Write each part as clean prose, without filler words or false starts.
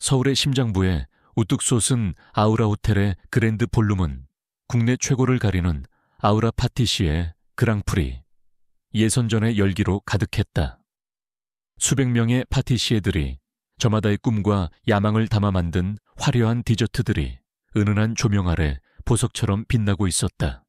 서울의 심장부에 우뚝 솟은 아우라 호텔의 그랜드 볼룸은 국내 최고를 가리는 아우라 파티시의 그랑프리, 예선전의 열기로 가득했다. 수백 명의 파티시에들이 저마다의 꿈과 야망을 담아 만든 화려한 디저트들이 은은한 조명 아래 보석처럼 빛나고 있었다.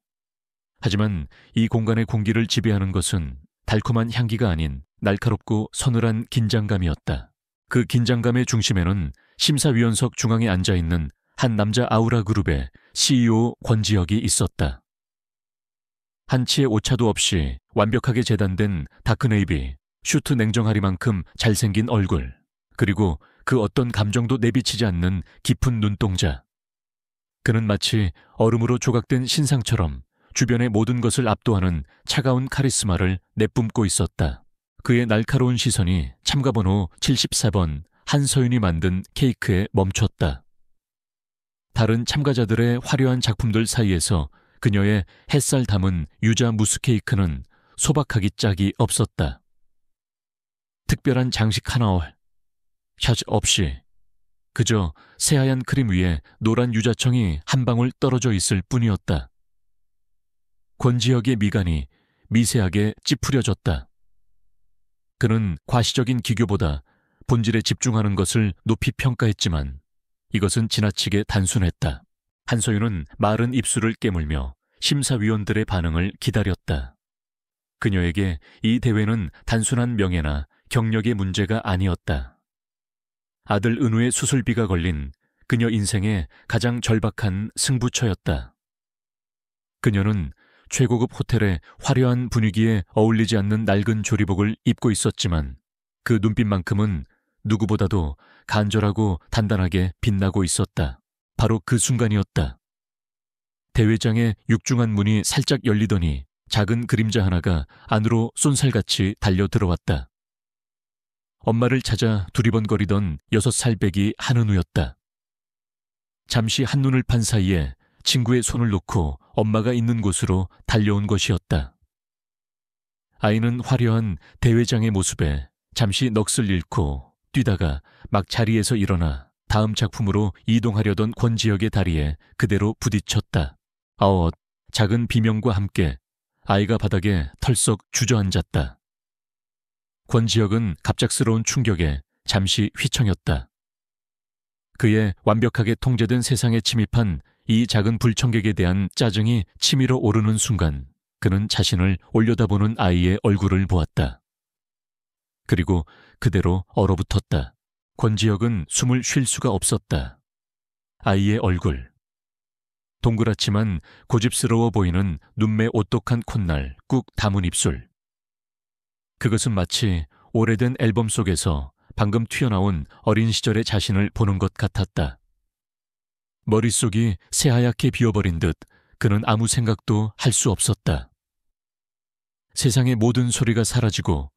하지만 이 공간의 공기를 지배하는 것은 달콤한 향기가 아닌 날카롭고 서늘한 긴장감이었다. 그 긴장감의 중심에는 심사위원석 중앙에 앉아있는 한 남자 아우라 그룹의 CEO 권지혁이 있었다. 한치의 오차도 없이 완벽하게 재단된 다크네이비, 슈트 냉정하리만큼 잘생긴 얼굴, 그리고 그 어떤 감정도 내비치지 않는 깊은 눈동자. 그는 마치 얼음으로 조각된 신상처럼 주변의 모든 것을 압도하는 차가운 카리스마를 내뿜고 있었다. 그의 날카로운 시선이 참가번호 74번 한서윤이 만든 케이크에 멈췄다. 다른 참가자들의 화려한 작품들 사이에서 그녀의 햇살 담은 유자 무스 케이크는 소박하기 짝이 없었다. 특별한 장식 하나 샤즈 없이 그저 새하얀 크림 위에 노란 유자청이 한 방울 떨어져 있을 뿐이었다. 권지혁의 미간이 미세하게 찌푸려졌다. 그는 과시적인 기교보다 본질에 집중하는 것을 높이 평가했지만 이것은 지나치게 단순했다. 한서윤은 마른 입술을 깨물며 심사위원들의 반응을 기다렸다. 그녀에게 이 대회는 단순한 명예나 경력의 문제가 아니었다. 아들 은우의 수술비가 걸린 그녀 인생의 가장 절박한 승부처였다. 그녀는 최고급 호텔의 화려한 분위기에 어울리지 않는 낡은 조리복을 입고 있었지만 그 눈빛만큼은 누구보다도 간절하고 단단하게 빛나고 있었다. 바로 그 순간이었다. 대회장의 육중한 문이 살짝 열리더니 작은 그림자 하나가 안으로 쏜살같이 달려들어왔다. 엄마를 찾아 두리번거리던 6살배기 한은우였다. 잠시 한눈을 판 사이에 친구의 손을 놓고 엄마가 있는 곳으로 달려온 것이었다. 아이는 화려한 대회장의 모습에 잠시 넋을 잃고 뛰다가 막 자리에서 일어나 다음 작품으로 이동하려던 권지혁의 다리에 그대로 부딪혔다. 작은 비명과 함께 아이가 바닥에 털썩 주저앉았다. 권지혁은 갑작스러운 충격에 잠시 휘청였다. 그의 완벽하게 통제된 세상에 침입한 이 작은 불청객에 대한 짜증이 치밀어 오르는 순간 그는 자신을 올려다보는 아이의 얼굴을 보았다. 그리고 그대로 얼어붙었다. 권지혁은 숨을 쉴 수가 없었다. 아이의 얼굴. 동그랗지만 고집스러워 보이는 눈매 오똑한 콧날, 꾹 담은 입술. 그것은 마치 오래된 앨범 속에서 방금 튀어나온 어린 시절의 자신을 보는 것 같았다. 머릿속이 새하얗게 비어버린 듯 그는 아무 생각도 할 수 없었다. 세상의 모든 소리가 사라지고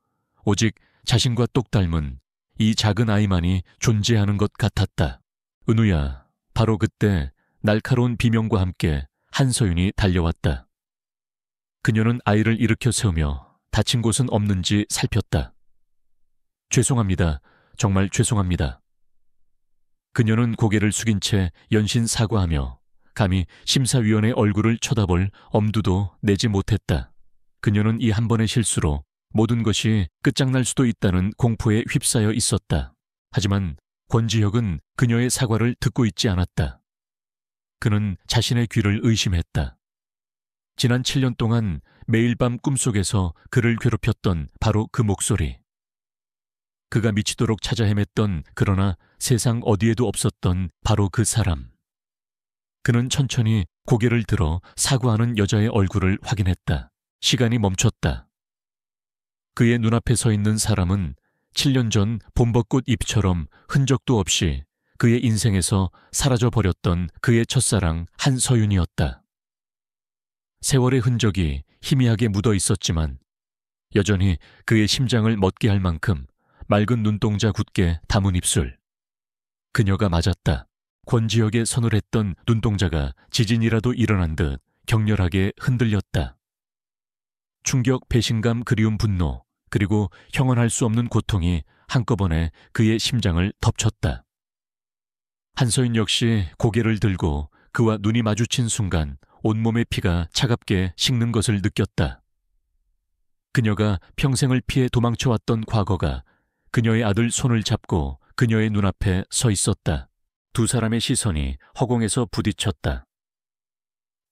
오직 자신과 똑 닮은 이 작은 아이만이 존재하는 것 같았다. 은우야, 바로 그때 날카로운 비명과 함께 한서윤이 달려왔다. 그녀는 아이를 일으켜 세우며 다친 곳은 없는지 살폈다. 죄송합니다. 정말 죄송합니다. 그녀는 고개를 숙인 채 연신 사과하며 감히 심사위원의 얼굴을 쳐다볼 엄두도 내지 못했다. 그녀는 이 한 번의 실수로 모든 것이 끝장날 수도 있다는 공포에 휩싸여 있었다. 하지만 권지혁은 그녀의 사과를 듣고 있지 않았다. 그는 자신의 귀를 의심했다. 지난 7년 동안 매일 밤 꿈속에서 그를 괴롭혔던 바로 그 목소리. 그가 미치도록 찾아 헤맸던 그러나 세상 어디에도 없었던 바로 그 사람. 그는 천천히 고개를 들어 사과하는 여자의 얼굴을 확인했다. 시간이 멈췄다. 그의 눈앞에 서 있는 사람은 7년 전 봄벚꽃 잎처럼 흔적도 없이 그의 인생에서 사라져버렸던 그의 첫사랑 한서윤이었다. 세월의 흔적이 희미하게 묻어 있었지만 여전히 그의 심장을 멎게 할 만큼 맑은 눈동자 굳게 담은 입술. 그녀가 맞았다. 권지혁의 서늘했던 눈동자가 지진이라도 일어난 듯 격렬하게 흔들렸다. 충격, 배신감, 그리움, 분노, 그리고 형언할 수 없는 고통이 한꺼번에 그의 심장을 덮쳤다. 한서윤 역시 고개를 들고 그와 눈이 마주친 순간 온몸의 피가 차갑게 식는 것을 느꼈다. 그녀가 평생을 피해 도망쳐왔던 과거가 그녀의 아들 손을 잡고 그녀의 눈앞에 서 있었다. 두 사람의 시선이 허공에서 부딪혔다.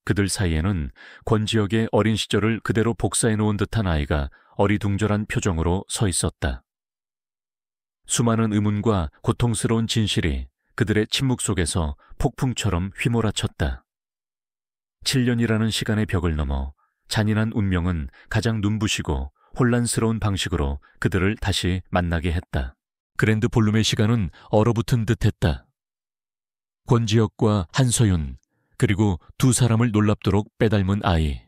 그들 사이에는 권지혁의 어린 시절을 그대로 복사해 놓은 듯한 아이가 어리둥절한 표정으로 서 있었다. 수많은 의문과 고통스러운 진실이 그들의 침묵 속에서 폭풍처럼 휘몰아쳤다. 7년이라는 시간의 벽을 넘어 잔인한 운명은 가장 눈부시고 혼란스러운 방식으로 그들을 다시 만나게 했다. 그랜드 볼룸의 시간은 얼어붙은 듯했다. 권지혁과 한서윤, 그리고 두 사람을 놀랍도록 빼닮은 아이.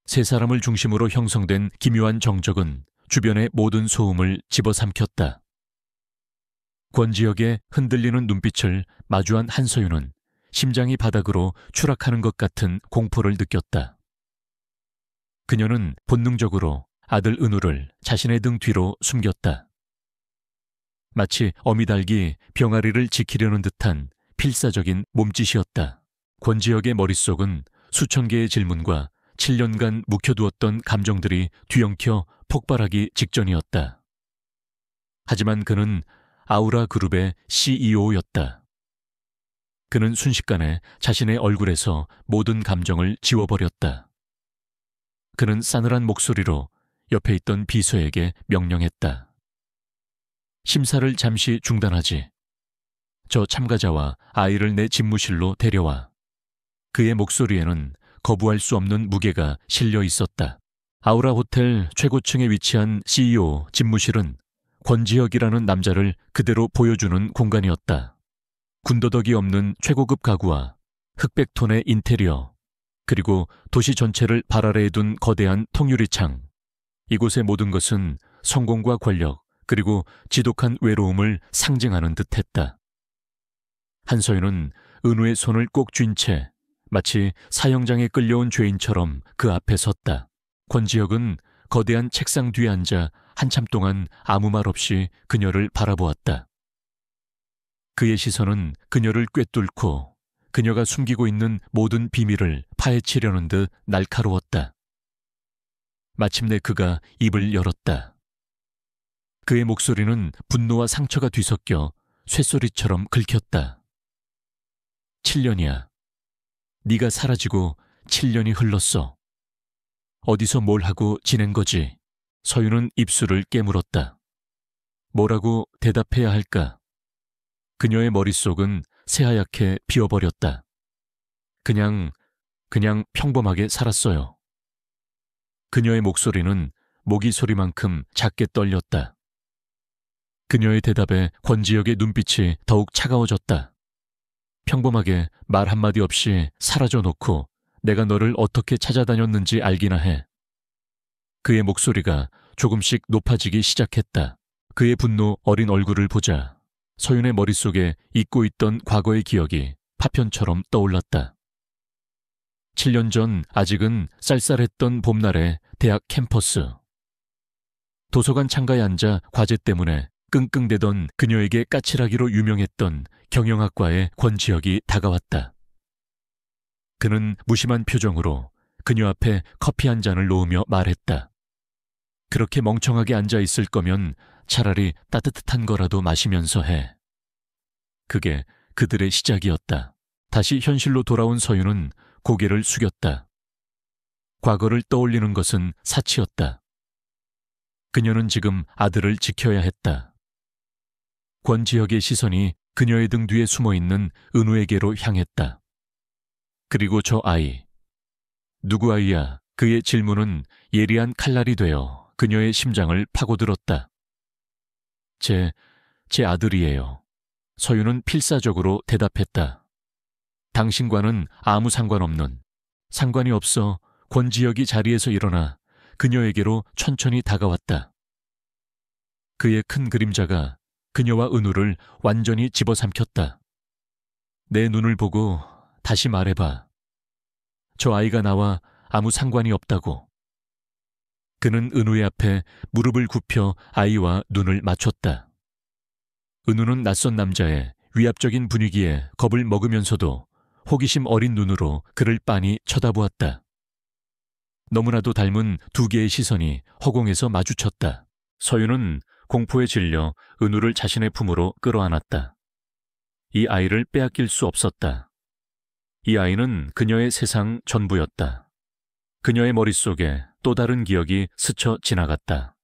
세 사람을 중심으로 형성된 기묘한 정적은 주변의 모든 소음을 집어삼켰다. 권지혁의 흔들리는 눈빛을 마주한 한서윤은 심장이 바닥으로 추락하는 것 같은 공포를 느꼈다. 그녀는 본능적으로 아들 은우를 자신의 등 뒤로 숨겼다. 마치 어미닭이 병아리를 지키려는 듯한 필사적인 몸짓이었다. 권지혁의 머릿속은 수천 개의 질문과 7년간 묵혀두었던 감정들이 뒤엉켜 폭발하기 직전이었다. 하지만 그는 아우라 그룹의 CEO였다. 그는 순식간에 자신의 얼굴에서 모든 감정을 지워버렸다. 그는 싸늘한 목소리로 옆에 있던 비서에게 명령했다. 심사를 잠시 중단하지. 저 참가자와 아이를 내 집무실로 데려와. 그의 목소리에는 거부할 수 없는 무게가 실려 있었다. 아우라 호텔 최고층에 위치한 CEO 집무실은 권지혁이라는 남자를 그대로 보여주는 공간이었다. 군더더기 없는 최고급 가구와 흑백톤의 인테리어, 그리고 도시 전체를 발 아래에 둔 거대한 통유리창. 이곳의 모든 것은 성공과 권력, 그리고 지독한 외로움을 상징하는 듯했다. 한서윤은 은우의 손을 꼭 쥔 채 마치 사형장에 끌려온 죄인처럼 그 앞에 섰다. 권지혁은 거대한 책상 뒤에 앉아 한참 동안 아무 말 없이 그녀를 바라보았다. 그의 시선은 그녀를 꿰뚫고 그녀가 숨기고 있는 모든 비밀을 파헤치려는 듯 날카로웠다. 마침내 그가 입을 열었다. 그의 목소리는 분노와 상처가 뒤섞여 쇳소리처럼 긁혔다. 7년이야. 네가 사라지고 7년이 흘렀어. 어디서 뭘 하고 지낸 거지? 서윤은 입술을 깨물었다. 뭐라고 대답해야 할까? 그녀의 머릿속은 새하얗게 비어버렸다. 그냥 평범하게 살았어요. 그녀의 목소리는 모기 소리만큼 작게 떨렸다. 그녀의 대답에 권지혁의 눈빛이 더욱 차가워졌다. 평범하게 말 한마디 없이 사라져 놓고 내가 너를 어떻게 찾아다녔는지 알기나 해. 그의 목소리가 조금씩 높아지기 시작했다. 그의 분노 어린 얼굴을 보자 서윤의 머릿속에 잊고 있던 과거의 기억이 파편처럼 떠올랐다. 7년 전 아직은 쌀쌀했던 봄날의 대학 캠퍼스. 도서관 창가에 앉아 과제 때문에 끙끙대던 그녀에게 까칠하기로 유명했던 경영학과의 권지혁이 다가왔다. 그는 무심한 표정으로 그녀 앞에 커피 한 잔을 놓으며 말했다. 그렇게 멍청하게 앉아 있을 거면 차라리 따뜻한 거라도 마시면서 해. 그게 그들의 시작이었다. 다시 현실로 돌아온 서윤은 고개를 숙였다. 과거를 떠올리는 것은 사치였다. 그녀는 지금 아들을 지켜야 했다. 권지혁의 시선이 그녀의 등 뒤에 숨어있는 은우에게로 향했다. 그리고 저 아이. 누구 아이야? 그의 질문은 예리한 칼날이 되어 그녀의 심장을 파고들었다. 제 아들이에요. 서윤은 필사적으로 대답했다. 당신과는 아무 상관이 없어. 권지혁이 자리에서 일어나 그녀에게로 천천히 다가왔다. 그의 큰 그림자가 그녀와 은우를 완전히 집어삼켰다. 내 눈을 보고 다시 말해봐. 저 아이가 나와 아무 상관이 없다고. 그는 은우의 앞에 무릎을 굽혀 아이와 눈을 맞췄다. 은우는 낯선 남자의 위압적인 분위기에 겁을 먹으면서도 호기심 어린 눈으로 그를 빤히 쳐다보았다. 너무나도 닮은 두 개의 시선이 허공에서 마주쳤다. 서윤은 공포에 질려 은우를 자신의 품으로 끌어안았다. 이 아이를 빼앗길 수 없었다. 이 아이는 그녀의 세상 전부였다. 그녀의 머릿속에 또 다른 기억이 스쳐 지나갔다.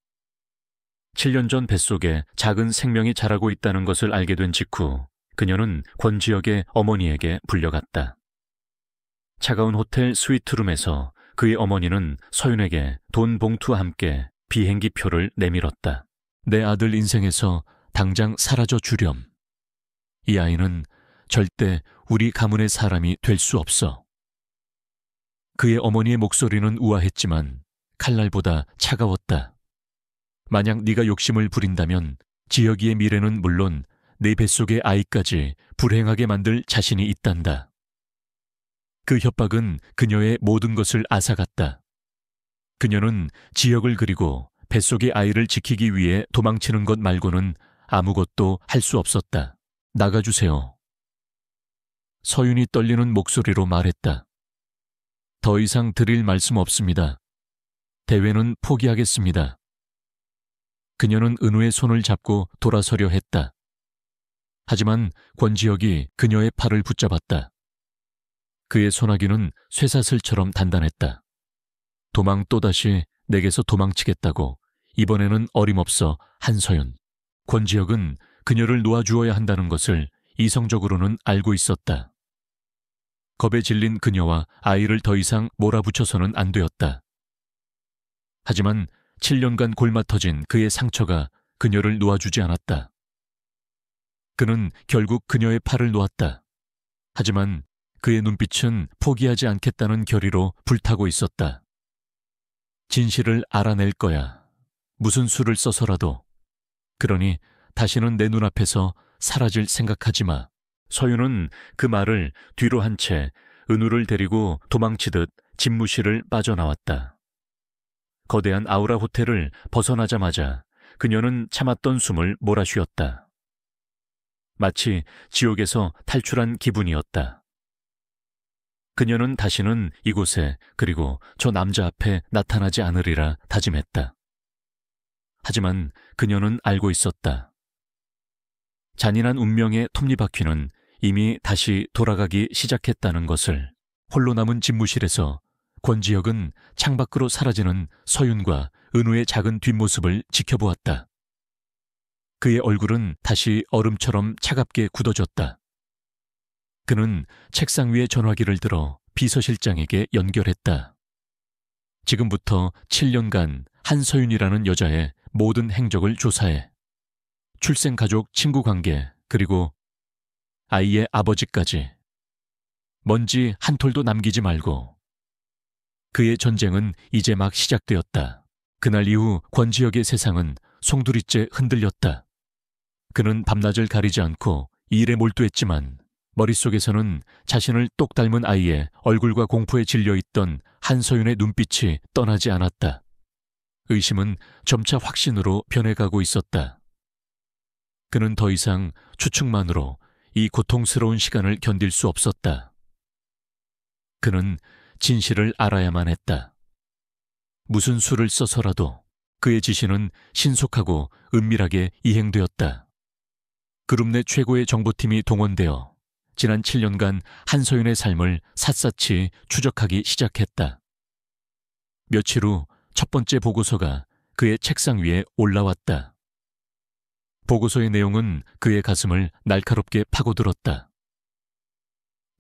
7년 전 뱃속에 작은 생명이 자라고 있다는 것을 알게 된 직후 그녀는 권지혁의 어머니에게 불려갔다. 차가운 호텔 스위트룸에서 그의 어머니는 서윤에게 돈 봉투와 함께 비행기표를 내밀었다. 내 아들 인생에서 당장 사라져 주렴. 이 아이는 절대 우리 가문의 사람이 될 수 없어. 그의 어머니의 목소리는 우아했지만 칼날보다 차가웠다. 만약 네가 욕심을 부린다면 지혁이의 미래는 물론 내 뱃속의 아이까지 불행하게 만들 자신이 있단다. 그 협박은 그녀의 모든 것을 앗아갔다. 그녀는 지혁을 그리고 뱃속의 아이를 지키기 위해 도망치는 것 말고는 아무것도 할 수 없었다. 나가주세요. 서윤이 떨리는 목소리로 말했다. 더 이상 드릴 말씀 없습니다. 대회는 포기하겠습니다. 그녀는 은우의 손을 잡고 돌아서려 했다. 하지만 권지혁이 그녀의 팔을 붙잡았다. 그의 소나기는 쇠사슬처럼 단단했다. 도망 또다시 내게서 도망치겠다고 이번에는 어림없어 한서윤. 권지혁은 그녀를 놓아주어야 한다는 것을 이성적으로는 알고 있었다. 겁에 질린 그녀와 아이를 더 이상 몰아붙여서는 안 되었다. 하지만 7년간 골마터진 그의 상처가 그녀를 놓아주지 않았다. 그는 결국 그녀의 팔을 놓았다. 하지만 그의 눈빛은 포기하지 않겠다는 결의로 불타고 있었다. 진실을 알아낼 거야. 무슨 수를 써서라도. 그러니 다시는 내 눈앞에서 사라질 생각하지 마. 서윤은 그 말을 뒤로 한 채 은우를 데리고 도망치듯 집무실을 빠져나왔다. 거대한 아우라 호텔을 벗어나자마자 그녀는 참았던 숨을 몰아쉬었다. 마치 지옥에서 탈출한 기분이었다. 그녀는 다시는 이곳에 그리고 저 남자 앞에 나타나지 않으리라 다짐했다. 하지만 그녀는 알고 있었다. 잔인한 운명의 톱니바퀴는 이미 다시 돌아가기 시작했다는 것을. 홀로 남은 집무실에서 권지혁은 창밖으로 사라지는 서윤과 은우의 작은 뒷모습을 지켜보았다. 그의 얼굴은 다시 얼음처럼 차갑게 굳어졌다. 그는 책상 위에 전화기를 들어 비서실장에게 연결했다. 지금부터 7년간 한서윤이라는 여자의 모든 행적을 조사해. 출생가족 친구관계 그리고 아이의 아버지까지. 먼지 한 톨도 남기지 말고. 그의 전쟁은 이제 막 시작되었다. 그날 이후 권지혁의 세상은 송두리째 흔들렸다. 그는 밤낮을 가리지 않고 일에 몰두했지만 머릿속에서는 자신을 똑 닮은 아이의 얼굴과 공포에 질려있던 한서윤의 눈빛이 떠나지 않았다. 의심은 점차 확신으로 변해가고 있었다. 그는 더 이상 추측만으로 이 고통스러운 시간을 견딜 수 없었다. 그는 진실을 알아야만 했다. 무슨 수를 써서라도. 그의 지시는 신속하고 은밀하게 이행되었다. 그룹 내 최고의 정보팀이 동원되어 지난 7년간 한서윤의 삶을 샅샅이 추적하기 시작했다. 며칠 후 첫 번째 보고서가 그의 책상 위에 올라왔다. 보고서의 내용은 그의 가슴을 날카롭게 파고들었다.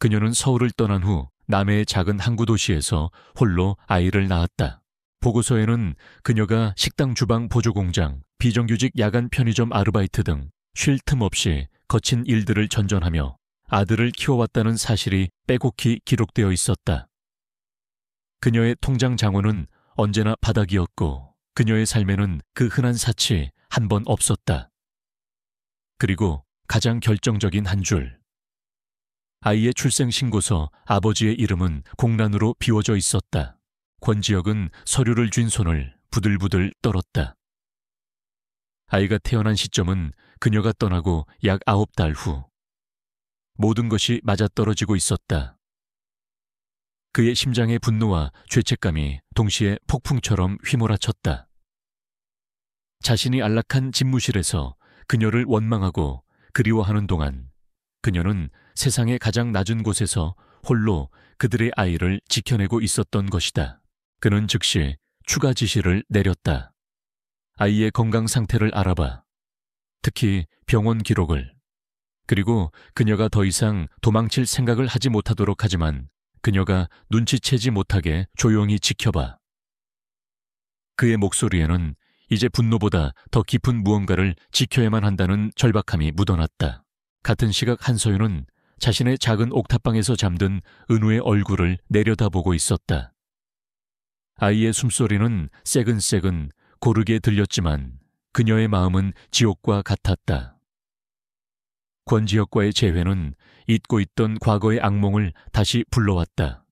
그녀는 서울을 떠난 후 남해의 작은 항구 도시에서 홀로 아이를 낳았다. 보고서에는 그녀가 식당 주방 보조공장, 비정규직 야간 편의점 아르바이트 등 쉴 틈 없이 거친 일들을 전전하며 아들을 키워왔다는 사실이 빼곡히 기록되어 있었다. 그녀의 통장 잔고는 언제나 바닥이었고 그녀의 삶에는 그 흔한 사치 한 번 없었다. 그리고 가장 결정적인 한 줄. 아이의 출생신고서 아버지의 이름은 공란으로 비워져 있었다. 권지혁은 서류를 쥔 손을 부들부들 떨었다. 아이가 태어난 시점은 그녀가 떠나고 약 9달 후. 모든 것이 맞아떨어지고 있었다. 그의 심장의 분노와 죄책감이 동시에 폭풍처럼 휘몰아쳤다. 자신이 안락한 집무실에서 그녀를 원망하고 그리워하는 동안 그녀는 세상의 가장 낮은 곳에서 홀로 그들의 아이를 지켜내고 있었던 것이다. 그는 즉시 추가 지시를 내렸다. 아이의 건강 상태를 알아봐. 특히 병원 기록을. 그리고 그녀가 더 이상 도망칠 생각을 하지 못하도록 하지만 그녀가 눈치채지 못하게 조용히 지켜봐. 그의 목소리에는 이제 분노보다 더 깊은 무언가를 지켜야만 한다는 절박함이 묻어났다. 같은 시각 한서윤은 자신의 작은 옥탑방에서 잠든 은우의 얼굴을 내려다보고 있었다. 아이의 숨소리는 새근새근 고르게 들렸지만 그녀의 마음은 지옥과 같았다. 권지혁과의 재회는 잊고 있던 과거의 악몽을 다시 불러왔다.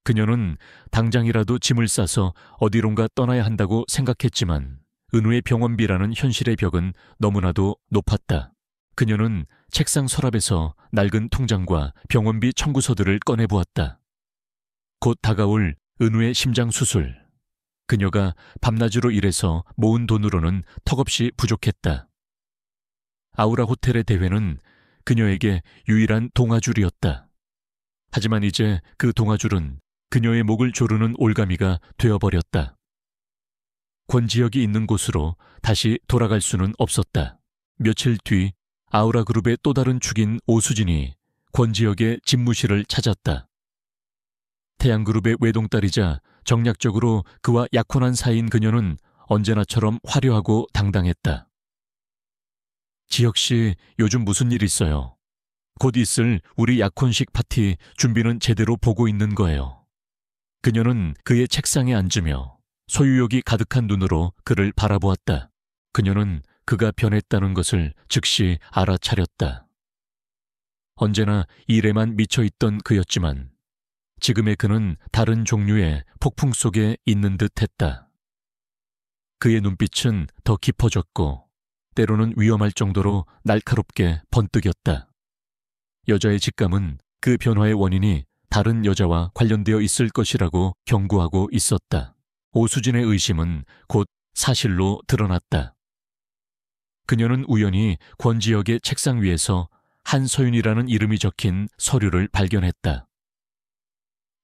그녀는 당장이라도 짐을 싸서 어디론가 떠나야 한다고 생각했지만 은우의 병원비라는 현실의 벽은 너무나도 높았다. 그녀는 책상 서랍에서 낡은 통장과 병원비 청구서들을 꺼내보았다. 곧 다가올 은우의 심장 수술. 그녀가 밤낮으로 일해서 모은 돈으로는 턱없이 부족했다. 아우라 호텔의 대회는 그녀에게 유일한 동아줄이었다. 하지만 이제 그 동아줄은 그녀의 목을 조르는 올가미가 되어버렸다. 권지혁이 있는 곳으로 다시 돌아갈 수는 없었다. 며칠 뒤 아우라 그룹의 또 다른 축인 오수진이 권지혁의 집무실을 찾았다. 태양그룹의 외동딸이자 정략적으로 그와 약혼한 사이인 그녀는 언제나처럼 화려하고 당당했다. 지혁 씨, 요즘 무슨 일 있어요? 곧 있을 우리 약혼식 파티 준비는 제대로 보고 있는 거예요. 그녀는 그의 책상에 앉으며 소유욕이 가득한 눈으로 그를 바라보았다. 그녀는 그가 변했다는 것을 즉시 알아차렸다. 언제나 일에만 미쳐있던 그였지만 지금의 그는 다른 종류의 폭풍 속에 있는 듯했다. 그의 눈빛은 더 깊어졌고 때로는 위험할 정도로 날카롭게 번뜩였다. 여자의 직감은 그 변화의 원인이 다른 여자와 관련되어 있을 것이라고 경고하고 있었다. 오수진의 의심은 곧 사실로 드러났다. 그녀는 우연히 권지혁의 책상 위에서 한서윤이라는 이름이 적힌 서류를 발견했다.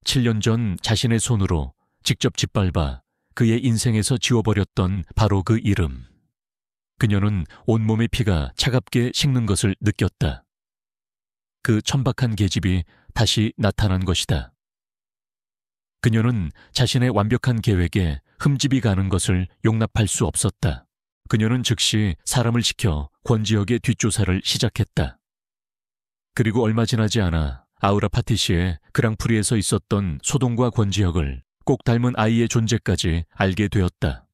7년 전 자신의 손으로 직접 짓밟아 그의 인생에서 지워버렸던 바로 그 이름. 그녀는 온몸의 피가 차갑게 식는 것을 느꼈다. 그 천박한 계집이 다시 나타난 것이다. 그녀는 자신의 완벽한 계획에 흠집이 가는 것을 용납할 수 없었다. 그녀는 즉시 사람을 시켜 권지혁의 뒷조사를 시작했다. 그리고 얼마 지나지 않아 아우라 파티시에 그랑프리에서 있었던 소동과 권지혁을 꼭 닮은 아이의 존재까지 알게 되었다.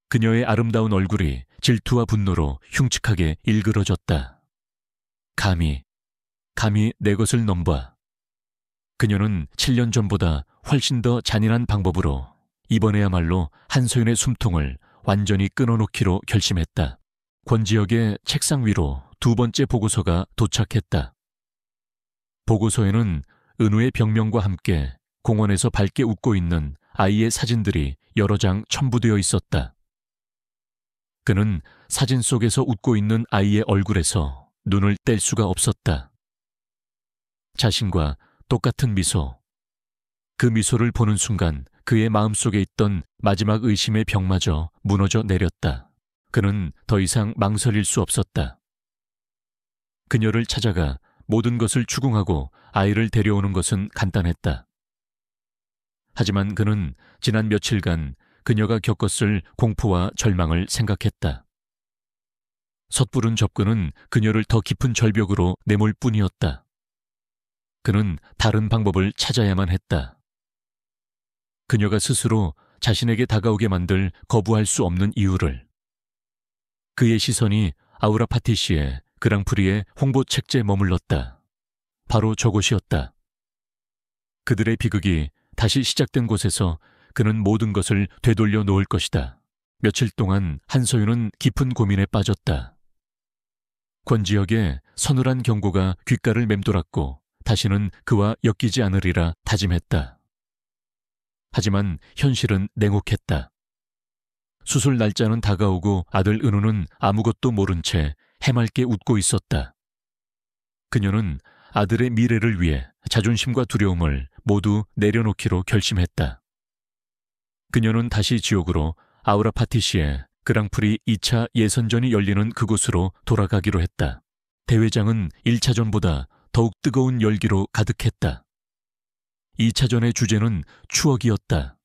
그녀의 아름다운 얼굴이 질투와 분노로 흉측하게 일그러졌다. 감히 내 것을 넘봐. 그녀는 7년 전보다 훨씬 더 잔인한 방법으로 이번에야말로 한서윤의 숨통을 완전히 끊어놓기로 결심했다. 권지혁의 책상 위로 두 번째 보고서가 도착했다. 보고서에는 은우의 병명과 함께 공원에서 밝게 웃고 있는 아이의 사진들이 여러 장 첨부되어 있었다. 그는 사진 속에서 웃고 있는 아이의 얼굴에서 눈을 뗄 수가 없었다. 자신과 똑같은 미소. 그 미소를 보는 순간 그의 마음속에 있던 마지막 의심의 벽마저 무너져 내렸다. 그는 더 이상 망설일 수 없었다. 그녀를 찾아가 모든 것을 추궁하고 아이를 데려오는 것은 간단했다. 하지만 그는 지난 며칠간 그녀가 겪었을 공포와 절망을 생각했다. 섣부른 접근은 그녀를 더 깊은 절벽으로 내몰 뿐이었다. 그는 다른 방법을 찾아야만 했다. 그녀가 스스로 자신에게 다가오게 만들 거부할 수 없는 이유를. 그의 시선이 아우라 파티시에 그랑프리의 홍보 책제에 머물렀다. 바로 저곳이었다. 그들의 비극이 다시 시작된 곳에서 그는 모든 것을 되돌려 놓을 것이다. 며칠 동안 한서윤은 깊은 고민에 빠졌다. 권지혁의 서늘한 경고가 귓가를 맴돌았고 다시는 그와 엮이지 않으리라 다짐했다. 하지만 현실은 냉혹했다. 수술 날짜는 다가오고 아들 은우는 아무것도 모른 채 해맑게 웃고 있었다. 그녀는 아들의 미래를 위해 자존심과 두려움을 모두 내려놓기로 결심했다. 그녀는 다시 지옥으로 아우라파티시에 그랑프리 2차 예선전이 열리는 그곳으로 돌아가기로 했다. 대회장은 1차전보다 더욱 뜨거운 열기로 가득했다. 2차전의 주제는 추억이었다.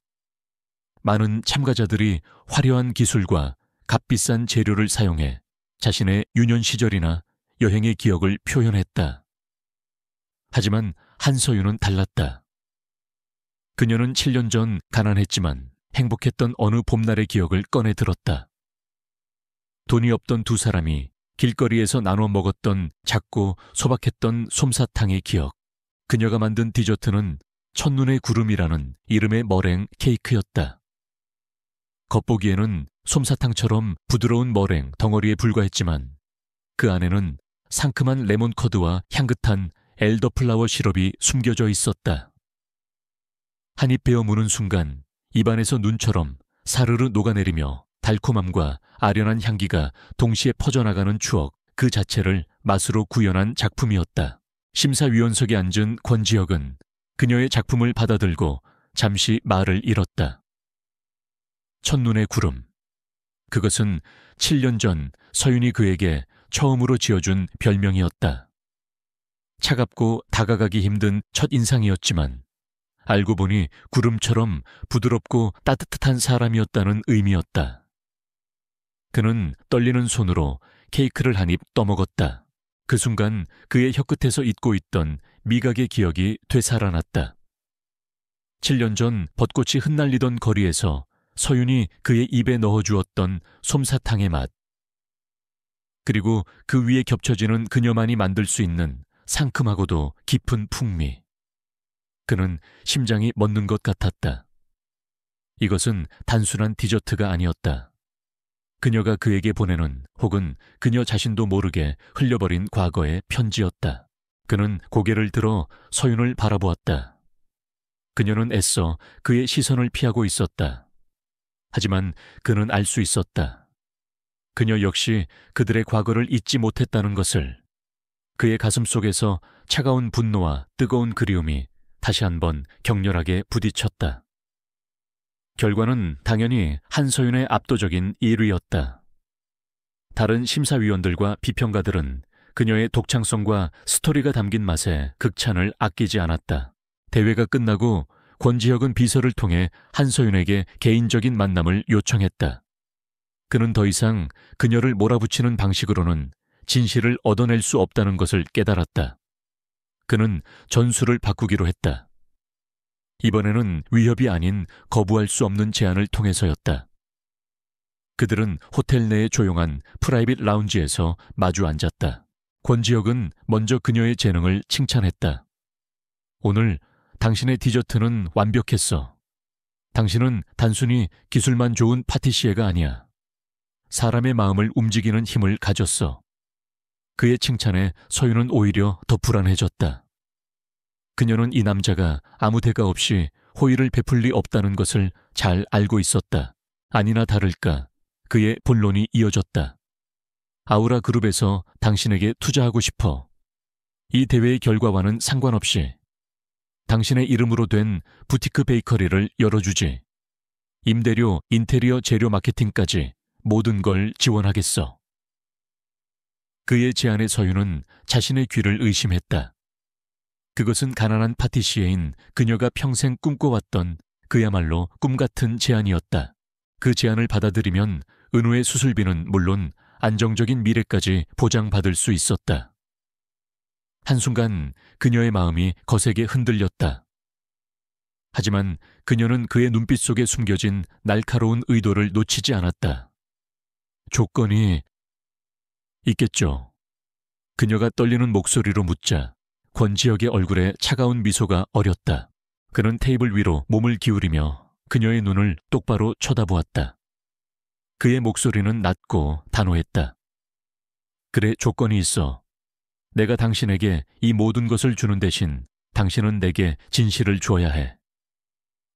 많은 참가자들이 화려한 기술과 값비싼 재료를 사용해 자신의 유년 시절이나 여행의 기억을 표현했다. 하지만 한서윤은 달랐다. 그녀는 7년 전 가난했지만 행복했던 어느 봄날의 기억을 꺼내 들었다. 돈이 없던 두 사람이 길거리에서 나눠 먹었던 작고 소박했던 솜사탕의 기억. 그녀가 만든 디저트는 첫눈의 구름이라는 이름의 머랭 케이크였다. 겉보기에는 솜사탕처럼 부드러운 머랭 덩어리에 불과했지만 그 안에는 상큼한 레몬 커드와 향긋한 엘더플라워 시럽이 숨겨져 있었다. 한 입 베어 무는 순간 입안에서 눈처럼 사르르 녹아내리며 달콤함과 아련한 향기가 동시에 퍼져나가는 추억 그 자체를 맛으로 구현한 작품이었다. 심사위원석에 앉은 권지혁은 그녀의 작품을 받아들고 잠시 말을 잃었다. 첫눈의 구름. 그것은 7년 전 서윤이 그에게 처음으로 지어준 별명이었다. 차갑고 다가가기 힘든 첫인상이었지만 알고 보니 구름처럼 부드럽고 따뜻한 사람이었다는 의미였다. 그는 떨리는 손으로 케이크를 한 입 떠먹었다. 그 순간 그의 혀끝에서 잊고 있던 미각의 기억이 되살아났다. 7년 전 벚꽃이 흩날리던 거리에서 서윤이 그의 입에 넣어주었던 솜사탕의 맛. 그리고 그 위에 겹쳐지는 그녀만이 만들 수 있는 상큼하고도 깊은 풍미. 그는 심장이 멎는 것 같았다. 이것은 단순한 디저트가 아니었다. 그녀가 그에게 보내는 혹은 그녀 자신도 모르게 흘려버린 과거의 편지였다. 그는 고개를 들어 서윤을 바라보았다. 그녀는 애써 그의 시선을 피하고 있었다. 하지만 그는 알 수 있었다. 그녀 역시 그들의 과거를 잊지 못했다는 것을. 그의 가슴 속에서 차가운 분노와 뜨거운 그리움이 다시 한번 격렬하게 부딪혔다. 결과는 당연히 한서윤의 압도적인 1위였다. 다른 심사위원들과 비평가들은 그녀의 독창성과 스토리가 담긴 맛에 극찬을 아끼지 않았다. 대회가 끝나고 권지혁은 비서를 통해 한서윤에게 개인적인 만남을 요청했다. 그는 더 이상 그녀를 몰아붙이는 방식으로는 진실을 얻어낼 수 없다는 것을 깨달았다. 그는 전술을 바꾸기로 했다. 이번에는 위협이 아닌 거부할 수 없는 제안을 통해서였다. 그들은 호텔 내의 조용한 프라이빗 라운지에서 마주 앉았다. 권지혁은 먼저 그녀의 재능을 칭찬했다. 오늘 당신의 디저트는 완벽했어. 당신은 단순히 기술만 좋은 파티시에가 아니야. 사람의 마음을 움직이는 힘을 가졌어. 그의 칭찬에 서윤은 오히려 더 불안해졌다. 그녀는 이 남자가 아무 대가 없이 호의를 베풀 리 없다는 것을 잘 알고 있었다. 아니나 다를까 그의 본론이 이어졌다. 아우라 그룹에서 당신에게 투자하고 싶어. 이 대회의 결과와는 상관없이 당신의 이름으로 된 부티크 베이커리를 열어주지. 임대료, 인테리어 재료 마케팅까지 모든 걸 지원하겠어. 그의 제안에 서윤은 자신의 귀를 의심했다. 그것은 가난한 파티시에인 그녀가 평생 꿈꿔왔던 그야말로 꿈같은 제안이었다. 그 제안을 받아들이면 은우의 수술비는 물론 안정적인 미래까지 보장받을 수 있었다. 한순간 그녀의 마음이 거세게 흔들렸다. 하지만 그녀는 그의 눈빛 속에 숨겨진 날카로운 의도를 놓치지 않았다. 조건이 있겠죠. 그녀가 떨리는 목소리로 묻자 권지혁의 얼굴에 차가운 미소가 어렸다. 그는 테이블 위로 몸을 기울이며 그녀의 눈을 똑바로 쳐다보았다. 그의 목소리는 낮고 단호했다. 그래, 조건이 있어. 내가 당신에게 이 모든 것을 주는 대신 당신은 내게 진실을 줘야 해.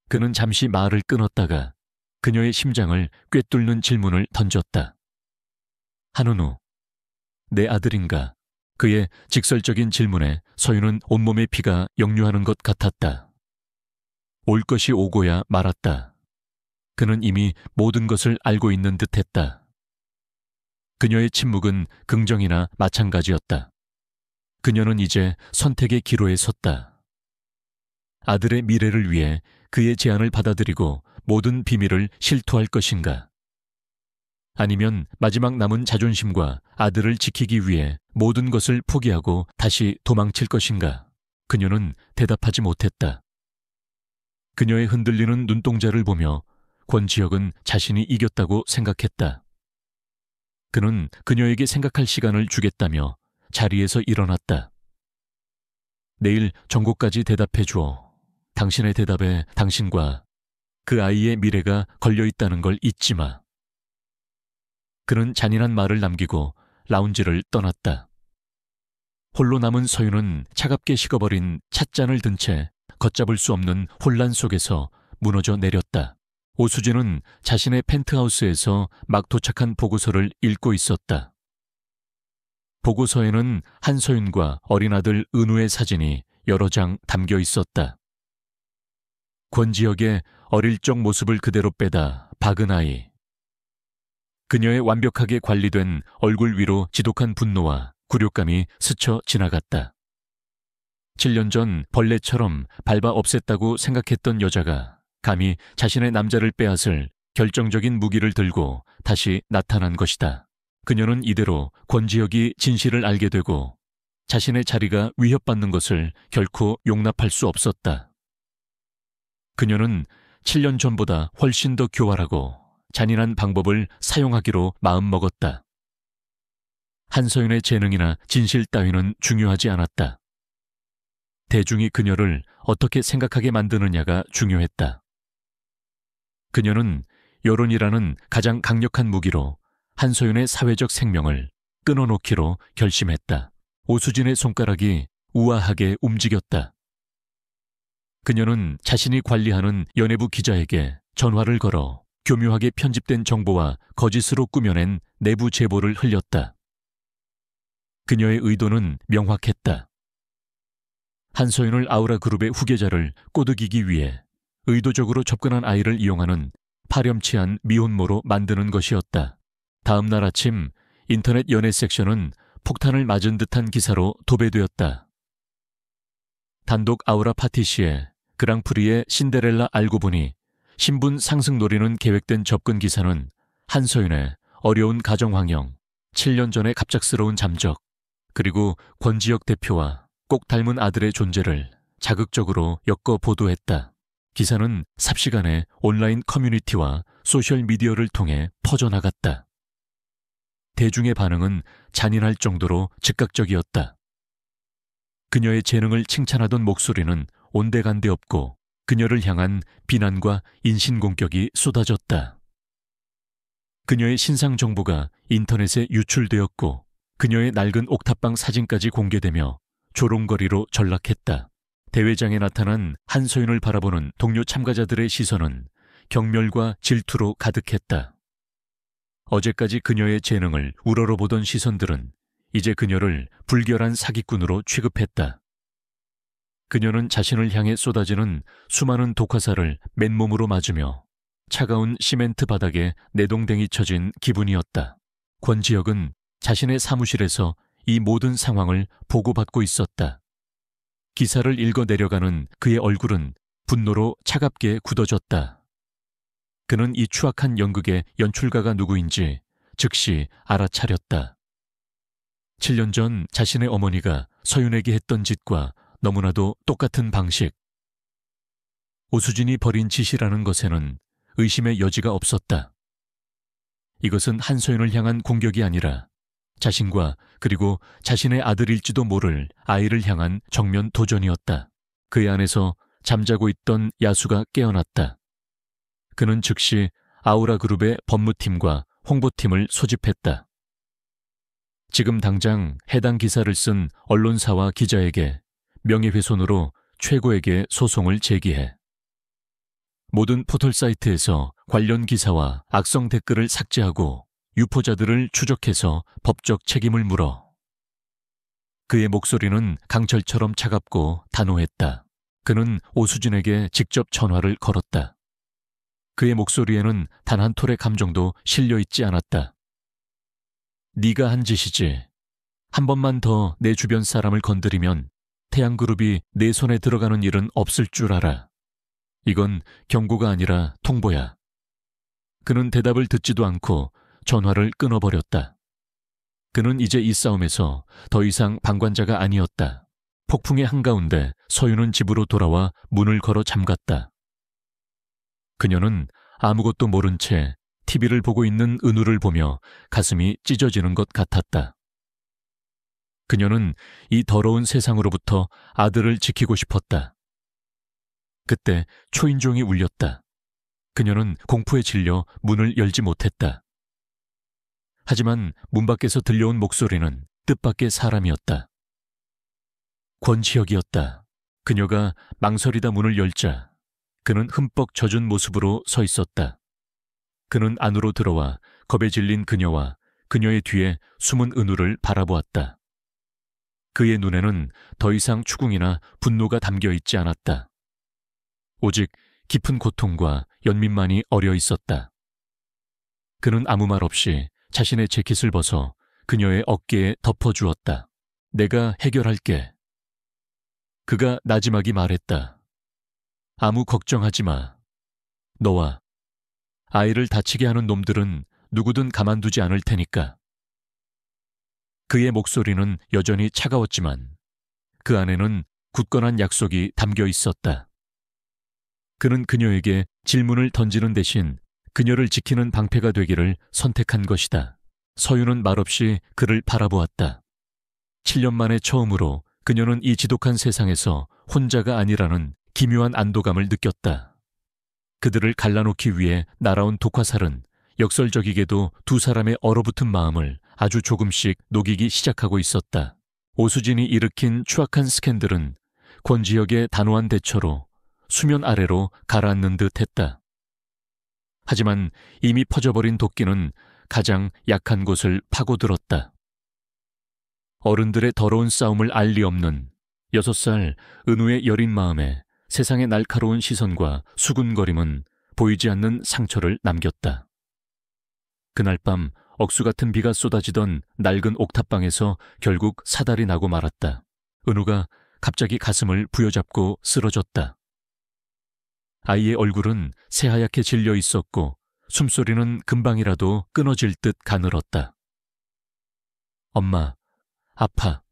그는 잠시 말을 끊었다가 그녀의 심장을 꿰뚫는 질문을 던졌다. 한은 후, 내 아들인가? 그의 직설적인 질문에 서윤은 온몸의 피가 역류하는 것 같았다. 올 것이 오고야 말았다. 그는 이미 모든 것을 알고 있는 듯했다. 그녀의 침묵은 긍정이나 마찬가지였다. 그녀는 이제 선택의 기로에 섰다. 아들의 미래를 위해 그의 제안을 받아들이고 모든 비밀을 실토할 것인가? 아니면 마지막 남은 자존심과 아들을 지키기 위해 모든 것을 포기하고 다시 도망칠 것인가? 그녀는 대답하지 못했다. 그녀의 흔들리는 눈동자를 보며 권지혁은 자신이 이겼다고 생각했다. 그는 그녀에게 생각할 시간을 주겠다며 자리에서 일어났다. 내일 전곡까지 대답해 주어. 당신의 대답에 당신과 그 아이의 미래가 걸려있다는 걸 잊지 마. 그는 잔인한 말을 남기고 라운지를 떠났다. 홀로 남은 서윤은 차갑게 식어버린 찻잔을 든 채 걷잡을 수 없는 혼란 속에서 무너져 내렸다. 오수진은 자신의 펜트하우스에서 막 도착한 보고서를 읽고 있었다. 보고서에는 한서윤과 어린아들 은우의 사진이 여러 장 담겨 있었다. 권지혁의 어릴 적 모습을 그대로 빼다 박은 아이. 그녀의 완벽하게 관리된 얼굴 위로 지독한 분노와 굴욕감이 스쳐 지나갔다. 7년 전 벌레처럼 밟아 없앴다고 생각했던 여자가 감히 자신의 남자를 빼앗을 결정적인 무기를 들고 다시 나타난 것이다. 그녀는 이대로 권지혁이 진실을 알게 되고 자신의 자리가 위협받는 것을 결코 용납할 수 없었다. 그녀는 7년 전보다 훨씬 더 교활하고 잔인한 방법을 사용하기로 마음먹었다. 한서윤의 재능이나 진실 따위는 중요하지 않았다. 대중이 그녀를 어떻게 생각하게 만드느냐가 중요했다. 그녀는 여론이라는 가장 강력한 무기로 한서윤의 사회적 생명을 끊어놓기로 결심했다. 오수진의 손가락이 우아하게 움직였다. 그녀는 자신이 관리하는 연예부 기자에게 전화를 걸어 교묘하게 편집된 정보와 거짓으로 꾸며낸 내부 제보를 흘렸다. 그녀의 의도는 명확했다. 한서윤을 아우라 그룹의 후계자를 꼬드기기 위해 의도적으로 접근한 아이를 이용하는 파렴치한 미혼모로 만드는 것이었다. 다음 날 아침 인터넷 연애 섹션은 폭탄을 맞은 듯한 기사로 도배되었다. 단독 아우라 파티 시에 그랑프리의 신데렐라 알고 보니 신분 상승 노리는 계획된 접근 기사는 한서윤의 어려운 가정 환경, 7년 전의 갑작스러운 잠적, 그리고 권지혁 대표와 꼭 닮은 아들의 존재를 자극적으로 엮어 보도했다. 기사는 삽시간에 온라인 커뮤니티와 소셜미디어를 통해 퍼져나갔다. 대중의 반응은 잔인할 정도로 즉각적이었다. 그녀의 재능을 칭찬하던 목소리는 온데간데 없고 그녀를 향한 비난과 인신공격이 쏟아졌다. 그녀의 신상 정보가 인터넷에 유출되었고 그녀의 낡은 옥탑방 사진까지 공개되며 조롱거리로 전락했다. 대회장에 나타난 한서윤을 바라보는 동료 참가자들의 시선은 경멸과 질투로 가득했다. 어제까지 그녀의 재능을 우러러보던 시선들은 이제 그녀를 불결한 사기꾼으로 취급했다. 그녀는 자신을 향해 쏟아지는 수많은 독화살을 맨몸으로 맞으며 차가운 시멘트 바닥에 내동댕이 쳐진 기분이었다. 권지혁은 자신의 사무실에서 이 모든 상황을 보고받고 있었다. 기사를 읽어 내려가는 그의 얼굴은 분노로 차갑게 굳어졌다. 그는 이 추악한 연극의 연출가가 누구인지 즉시 알아차렸다. 7년 전 자신의 어머니가 서윤에게 했던 짓과 너무나도 똑같은 방식. 오수진이 벌인 짓이라는 것에는 의심의 여지가 없었다. 이것은 한서윤을 향한 공격이 아니라 자신과 그리고 자신의 아들일지도 모를 아이를 향한 정면 도전이었다. 그의 안에서 잠자고 있던 야수가 깨어났다. 그는 즉시 아우라 그룹의 법무팀과 홍보팀을 소집했다. 지금 당장 해당 기사를 쓴 언론사와 기자에게 명예훼손으로 최고에게 소송을 제기해. 모든 포털 사이트에서 관련 기사와 악성 댓글을 삭제하고 유포자들을 추적해서 법적 책임을 물어. 그의 목소리는 강철처럼 차갑고 단호했다. 그는 오수진에게 직접 전화를 걸었다. 그의 목소리에는 단 한 톨의 감정도 실려있지 않았다. 네가 한 짓이지. 한 번만 더 내 주변 사람을 건드리면 태양그룹이 내 손에 들어가는 일은 없을 줄 알아. 이건 경고가 아니라 통보야. 그는 대답을 듣지도 않고 전화를 끊어버렸다. 그는 이제 이 싸움에서 더 이상 방관자가 아니었다. 폭풍의 한가운데 서윤은 집으로 돌아와 문을 걸어 잠갔다. 그녀는 아무것도 모른 채 TV를 보고 있는 은우를 보며 가슴이 찢어지는 것 같았다. 그녀는 이 더러운 세상으로부터 아들을 지키고 싶었다. 그때 초인종이 울렸다. 그녀는 공포에 질려 문을 열지 못했다. 하지만 문 밖에서 들려온 목소리는 뜻밖의 사람이었다. 권지혁이었다. 그녀가 망설이다 문을 열자 그는 흠뻑 젖은 모습으로 서 있었다. 그는 안으로 들어와 겁에 질린 그녀와 그녀의 뒤에 숨은 은우를 바라보았다. 그의 눈에는 더 이상 추궁이나 분노가 담겨 있지 않았다. 오직 깊은 고통과 연민만이 어려 있었다. 그는 아무 말 없이 자신의 재킷을 벗어 그녀의 어깨에 덮어주었다. 내가 해결할게. 그가 나지막이 말했다. 아무 걱정하지 마. 너와 아이를 다치게 하는 놈들은 누구든 가만두지 않을 테니까. 그의 목소리는 여전히 차가웠지만 그 안에는 굳건한 약속이 담겨 있었다. 그는 그녀에게 질문을 던지는 대신 그녀를 지키는 방패가 되기를 선택한 것이다. 서윤은 말없이 그를 바라보았다. 7년 만에 처음으로 그녀는 이 지독한 세상에서 혼자가 아니라는 기묘한 안도감을 느꼈다. 그들을 갈라놓기 위해 날아온 독화살은 역설적이게도 두 사람의 얼어붙은 마음을 아주 조금씩 녹이기 시작하고 있었다. 오수진이 일으킨 추악한 스캔들은 권지혁의 단호한 대처로 수면 아래로 가라앉는 듯 했다. 하지만 이미 퍼져버린 도끼는 가장 약한 곳을 파고들었다. 어른들의 더러운 싸움을 알 리 없는 6살 은우의 여린 마음에 세상의 날카로운 시선과 수군거림은 보이지 않는 상처를 남겼다. 그날 밤 억수 같은 비가 쏟아지던 낡은 옥탑방에서 결국 사달이 나고 말았다. 은우가 갑자기 가슴을 부여잡고 쓰러졌다. 아이의 얼굴은 새하얗게 질려 있었고 숨소리는 금방이라도 끊어질 듯 가늘었다. 엄마, 아파.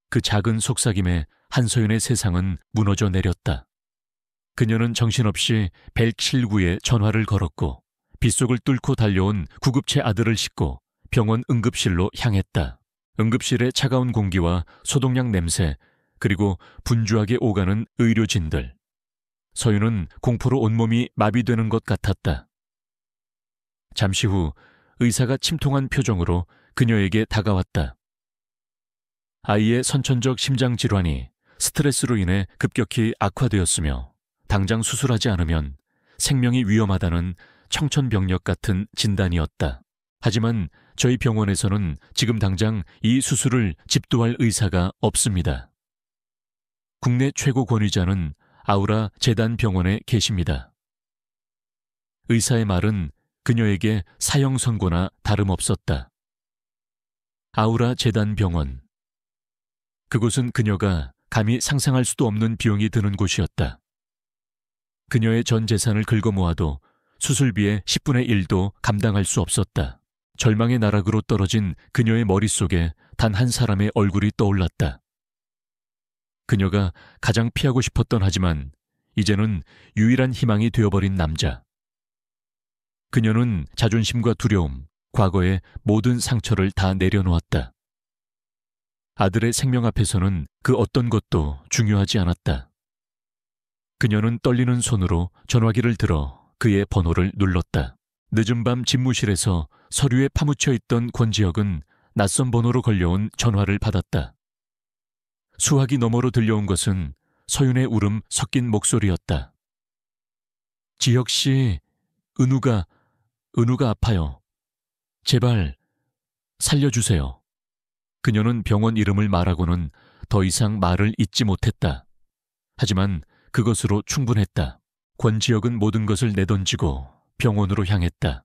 그 작은 속삭임에 한서윤의 세상은 무너져 내렸다. 그녀는 정신없이 179에 전화를 걸었고 빗속을 뚫고 달려온 구급차 아들을 싣고 병원 응급실로 향했다. 응급실의 차가운 공기와 소독약 냄새 그리고 분주하게 오가는 의료진들. 서윤은 공포로 온몸이 마비되는 것 같았다. 잠시 후 의사가 침통한 표정으로 그녀에게 다가왔다. 아이의 선천적 심장질환이 스트레스로 인해 급격히 악화되었으며 당장 수술하지 않으면 생명이 위험하다는 청천벽력 같은 진단이었다. 하지만 저희 병원에서는 지금 당장 이 수술을 집도할 의사가 없습니다. 국내 최고 권위자는 아우라 재단병원에 계십니다. 의사의 말은 그녀에게 사형 선고나 다름없었다. 아우라 재단병원. 그곳은 그녀가 감히 상상할 수도 없는 비용이 드는 곳이었다. 그녀의 전 재산을 긁어모아도 수술비의 10분의 1도 감당할 수 없었다. 절망의 나락으로 떨어진 그녀의 머릿속에 단 한 사람의 얼굴이 떠올랐다. 그녀가 가장 피하고 싶었던 하지만 이제는 유일한 희망이 되어버린 남자. 그녀는 자존심과 두려움, 과거의 모든 상처를 다 내려놓았다. 아들의 생명 앞에서는 그 어떤 것도 중요하지 않았다. 그녀는 떨리는 손으로 전화기를 들어 그의 번호를 눌렀다. 늦은 밤 집무실에서 서류에 파묻혀 있던 권지혁은 낯선 번호로 걸려온 전화를 받았다. 수화기 너머로 들려온 것은 서윤의 울음 섞인 목소리였다. 지혁 씨, 은우가 아파요. 제발 살려주세요. 그녀는 병원 이름을 말하고는 더 이상 말을 잇지 못했다. 하지만 그것으로 충분했다. 권지혁은 모든 것을 내던지고 병원으로 향했다.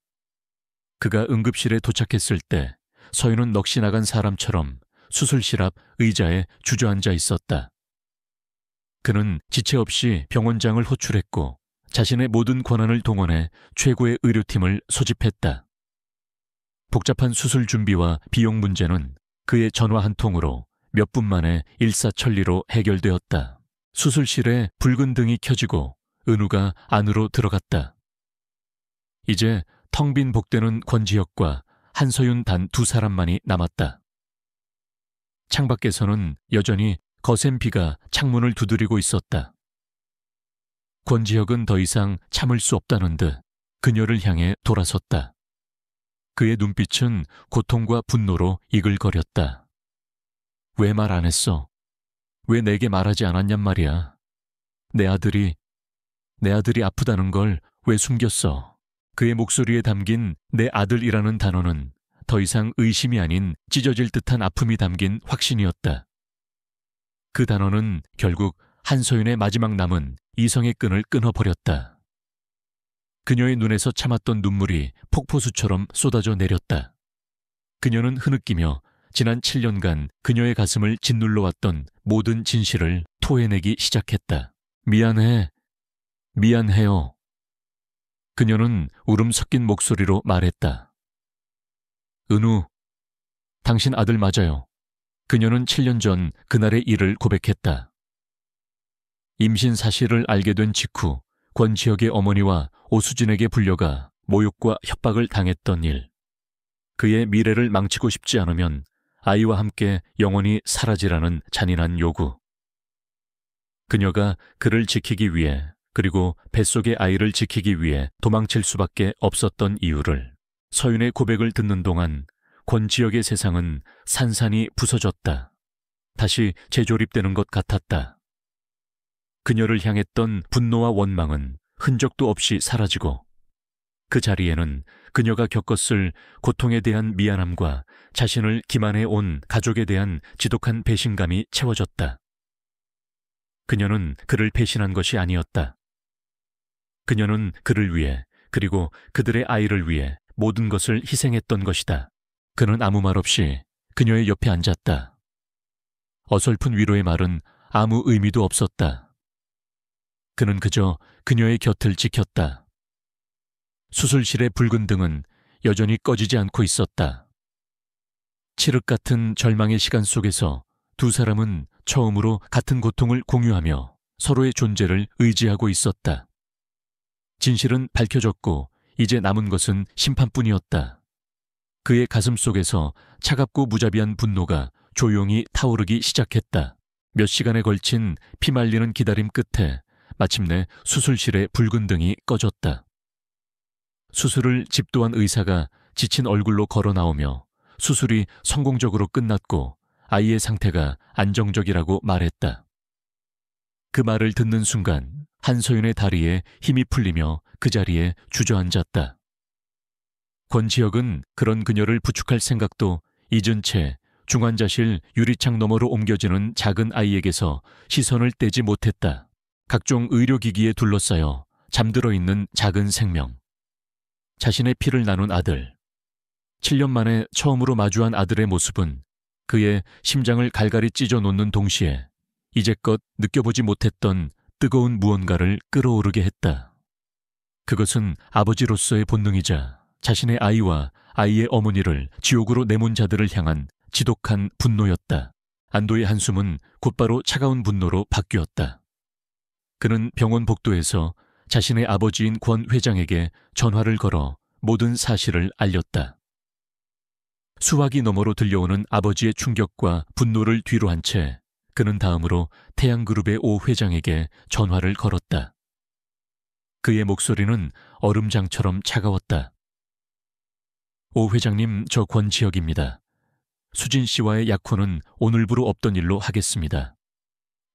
그가 응급실에 도착했을 때 서윤은 넋이 나간 사람처럼 수술실 앞 의자에 주저앉아 있었다. 그는 지체 없이 병원장을 호출했고 자신의 모든 권한을 동원해 최고의 의료팀을 소집했다. 복잡한 수술 준비와 비용 문제는 그의 전화 한 통으로 몇 분 만에 일사천리로 해결되었다. 수술실에 붉은 등이 켜지고 은우가 안으로 들어갔다. 이제 텅 빈 복되는 권지혁과 한서윤 단 두 사람만이 남았다. 창밖에서는 여전히 거센 비가 창문을 두드리고 있었다. 권지혁은 더 이상 참을 수 없다는 듯 그녀를 향해 돌아섰다. 그의 눈빛은 고통과 분노로 이글거렸다. 왜 말 안 했어? 왜 내게 말하지 않았냔 말이야. 내 아들이 아프다는 걸 왜 숨겼어? 그의 목소리에 담긴 내 아들이라는 단어는 더 이상 의심이 아닌 찢어질 듯한 아픔이 담긴 확신이었다. 그 단어는 결국 한서윤의 마지막 남은 이성의 끈을 끊어버렸다. 그녀의 눈에서 참았던 눈물이 폭포수처럼 쏟아져 내렸다. 그녀는 흐느끼며 지난 7년간 그녀의 가슴을 짓눌러왔던 모든 진실을 토해내기 시작했다. 미안해요. 그녀는 울음 섞인 목소리로 말했다. 은우, 당신 아들 맞아요. 그녀는 7년 전 그날의 일을 고백했다. 임신 사실을 알게 된 직후 권지혁의 어머니와 오수진에게 불려가 모욕과 협박을 당했던 일. 그의 미래를 망치고 싶지 않으면 아이와 함께 영원히 사라지라는 잔인한 요구. 그녀가 그를 지키기 위해 그리고 뱃속의 아이를 지키기 위해 도망칠 수밖에 없었던 이유를 서윤의 고백을 듣는 동안 권지혁의 세상은 산산이 부서졌다. 다시 재조립되는 것 같았다. 그녀를 향했던 분노와 원망은 흔적도 없이 사라지고 그 자리에는 그녀가 겪었을 고통에 대한 미안함과 자신을 기만해 온 가족에 대한 지독한 배신감이 채워졌다. 그녀는 그를 배신한 것이 아니었다. 그녀는 그를 위해 그리고 그들의 아이를 위해 모든 것을 희생했던 것이다. 그는 아무 말 없이 그녀의 옆에 앉았다. 어설픈 위로의 말은 아무 의미도 없었다. 그는 그저 그녀의 곁을 지켰다. 수술실의 붉은 등은 여전히 꺼지지 않고 있었다. 칠흑 같은 절망의 시간 속에서 두 사람은 처음으로 같은 고통을 공유하며 서로의 존재를 의지하고 있었다. 진실은 밝혀졌고 이제 남은 것은 심판뿐이었다. 그의 가슴 속에서 차갑고 무자비한 분노가 조용히 타오르기 시작했다. 몇 시간에 걸친 피말리는 기다림 끝에 마침내 수술실의 붉은 등이 꺼졌다. 수술을 집도한 의사가 지친 얼굴로 걸어 나오며 수술이 성공적으로 끝났고 아이의 상태가 안정적이라고 말했다. 그 말을 듣는 순간 한서윤의 다리에 힘이 풀리며 그 자리에 주저앉았다. 권지혁은 그런 그녀를 부축할 생각도 잊은 채 중환자실 유리창 너머로 옮겨지는 작은 아이에게서 시선을 떼지 못했다. 각종 의료기기에 둘러싸여 잠들어 있는 작은 생명. 자신의 피를 나눈 아들. 7년 만에 처음으로 마주한 아들의 모습은 그의 심장을 갈갈이 찢어 놓는 동시에 이제껏 느껴보지 못했던 뜨거운 무언가를 끌어오르게 했다. 그것은 아버지로서의 본능이자 자신의 아이와 아이의 어머니를 지옥으로 내몬 자들을 향한 지독한 분노였다. 안도의 한숨은 곧바로 차가운 분노로 바뀌었다. 그는 병원 복도에서 자신의 아버지인 권 회장에게 전화를 걸어 모든 사실을 알렸다. 수화기 너머로 들려오는 아버지의 충격과 분노를 뒤로 한 채 그는 다음으로 태양그룹의 오 회장에게 전화를 걸었다. 그의 목소리는 얼음장처럼 차가웠다. 오 회장님, 저 권지혁입니다. 수진 씨와의 약혼은 오늘부로 없던 일로 하겠습니다.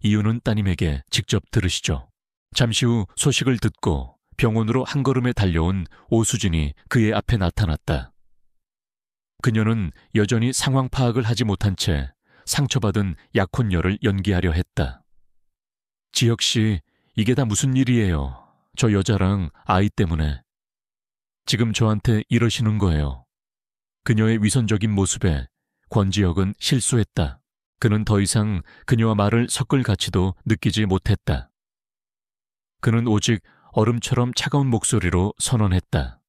이유는 따님에게 직접 들으시죠. 잠시 후 소식을 듣고 병원으로 한 걸음에 달려온 오수진이 그의 앞에 나타났다. 그녀는 여전히 상황 파악을 하지 못한 채 상처받은 약혼녀를 연기하려 했다. 지혁 씨, 이게 다 무슨 일이에요? 저 여자랑 아이 때문에. 지금 저한테 이러시는 거예요. 그녀의 위선적인 모습에 권지혁은 실수했다. 그는 더 이상 그녀와 말을 섞을 가치도 느끼지 못했다. 그는 오직 얼음처럼 차가운 목소리로 선언했다.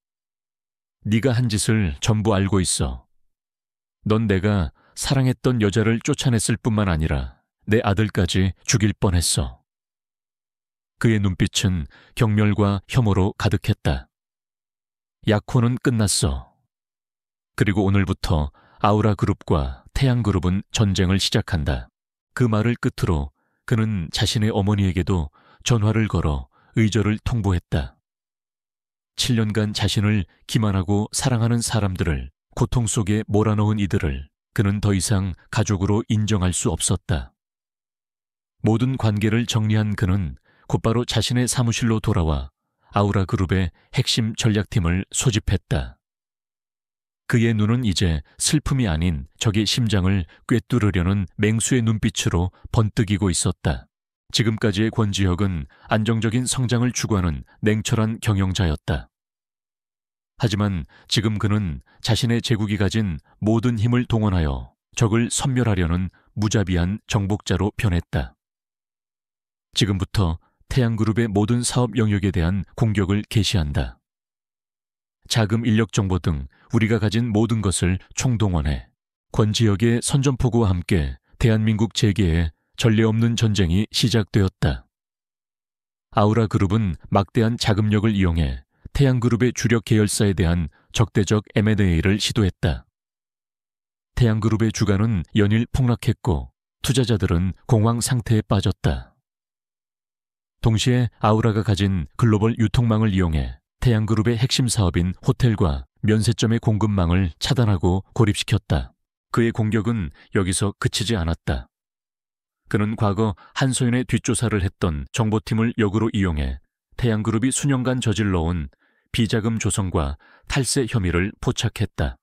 네가 한 짓을 전부 알고 있어. 넌 내가 사랑했던 여자를 쫓아냈을 뿐만 아니라 내 아들까지 죽일 뻔했어. 그의 눈빛은 경멸과 혐오로 가득했다. 약혼은 끝났어. 그리고 오늘부터 아우라 그룹과 태양 그룹은 전쟁을 시작한다. 그 말을 끝으로 그는 자신의 어머니에게도 전화를 걸어 의절을 통보했다. 7년간 자신을 기만하고 사랑하는 사람들을 고통 속에 몰아넣은 이들을 그는 더 이상 가족으로 인정할 수 없었다. 모든 관계를 정리한 그는 곧바로 자신의 사무실로 돌아와 아우라 그룹의 핵심 전략팀을 소집했다. 그의 눈은 이제 슬픔이 아닌 적의 심장을 꿰뚫으려는 맹수의 눈빛으로 번뜩이고 있었다. 지금까지의 권지혁은 안정적인 성장을 추구하는 냉철한 경영자였다. 하지만 지금 그는 자신의 제국이 가진 모든 힘을 동원하여 적을 섬멸하려는 무자비한 정복자로 변했다. 지금부터 태양그룹의 모든 사업 영역에 대한 공격을 개시한다. 자금, 인력 정보 등 우리가 가진 모든 것을 총동원해 권지혁의 선전포고와 함께 대한민국 재계에 전례 없는 전쟁이 시작되었다. 아우라 그룹은 막대한 자금력을 이용해 태양그룹의 주력 계열사에 대한 적대적 M&A를 시도했다. 태양그룹의 주가는 연일 폭락했고 투자자들은 공황 상태에 빠졌다. 동시에 아우라가 가진 글로벌 유통망을 이용해 태양그룹의 핵심 사업인 호텔과 면세점의 공급망을 차단하고 고립시켰다. 그의 공격은 여기서 그치지 않았다. 그는 과거 한소연의 뒷조사를 했던 정보팀을 역으로 이용해 태양그룹이 수년간 저질러온 비자금 조성과 탈세 혐의를 포착했다.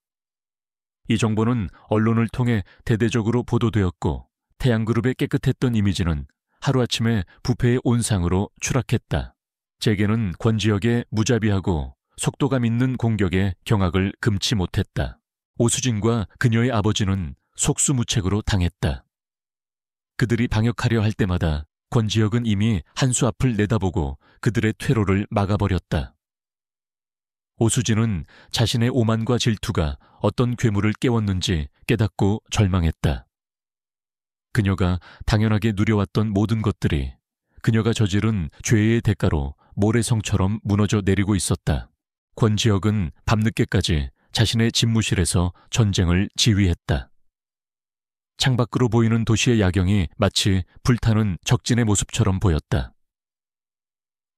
이 정보는 언론을 통해 대대적으로 보도되었고 태양그룹의 깨끗했던 이미지는 하루아침에 부패의 온상으로 추락했다. 재계는 권지혁의 무자비하고 속도감 있는 공격에 경악을 금치 못했다. 오수진과 그녀의 아버지는 속수무책으로 당했다. 그들이 방역하려 할 때마다 권지혁은 이미 한 수 앞을 내다보고 그들의 퇴로를 막아버렸다. 오수진은 자신의 오만과 질투가 어떤 괴물을 깨웠는지 깨닫고 절망했다. 그녀가 당연하게 누려왔던 모든 것들이 그녀가 저지른 죄의 대가로 모래성처럼 무너져 내리고 있었다. 권지혁은 밤늦게까지 자신의 집무실에서 전쟁을 지휘했다. 창밖으로 보이는 도시의 야경이 마치 불타는 적진의 모습처럼 보였다.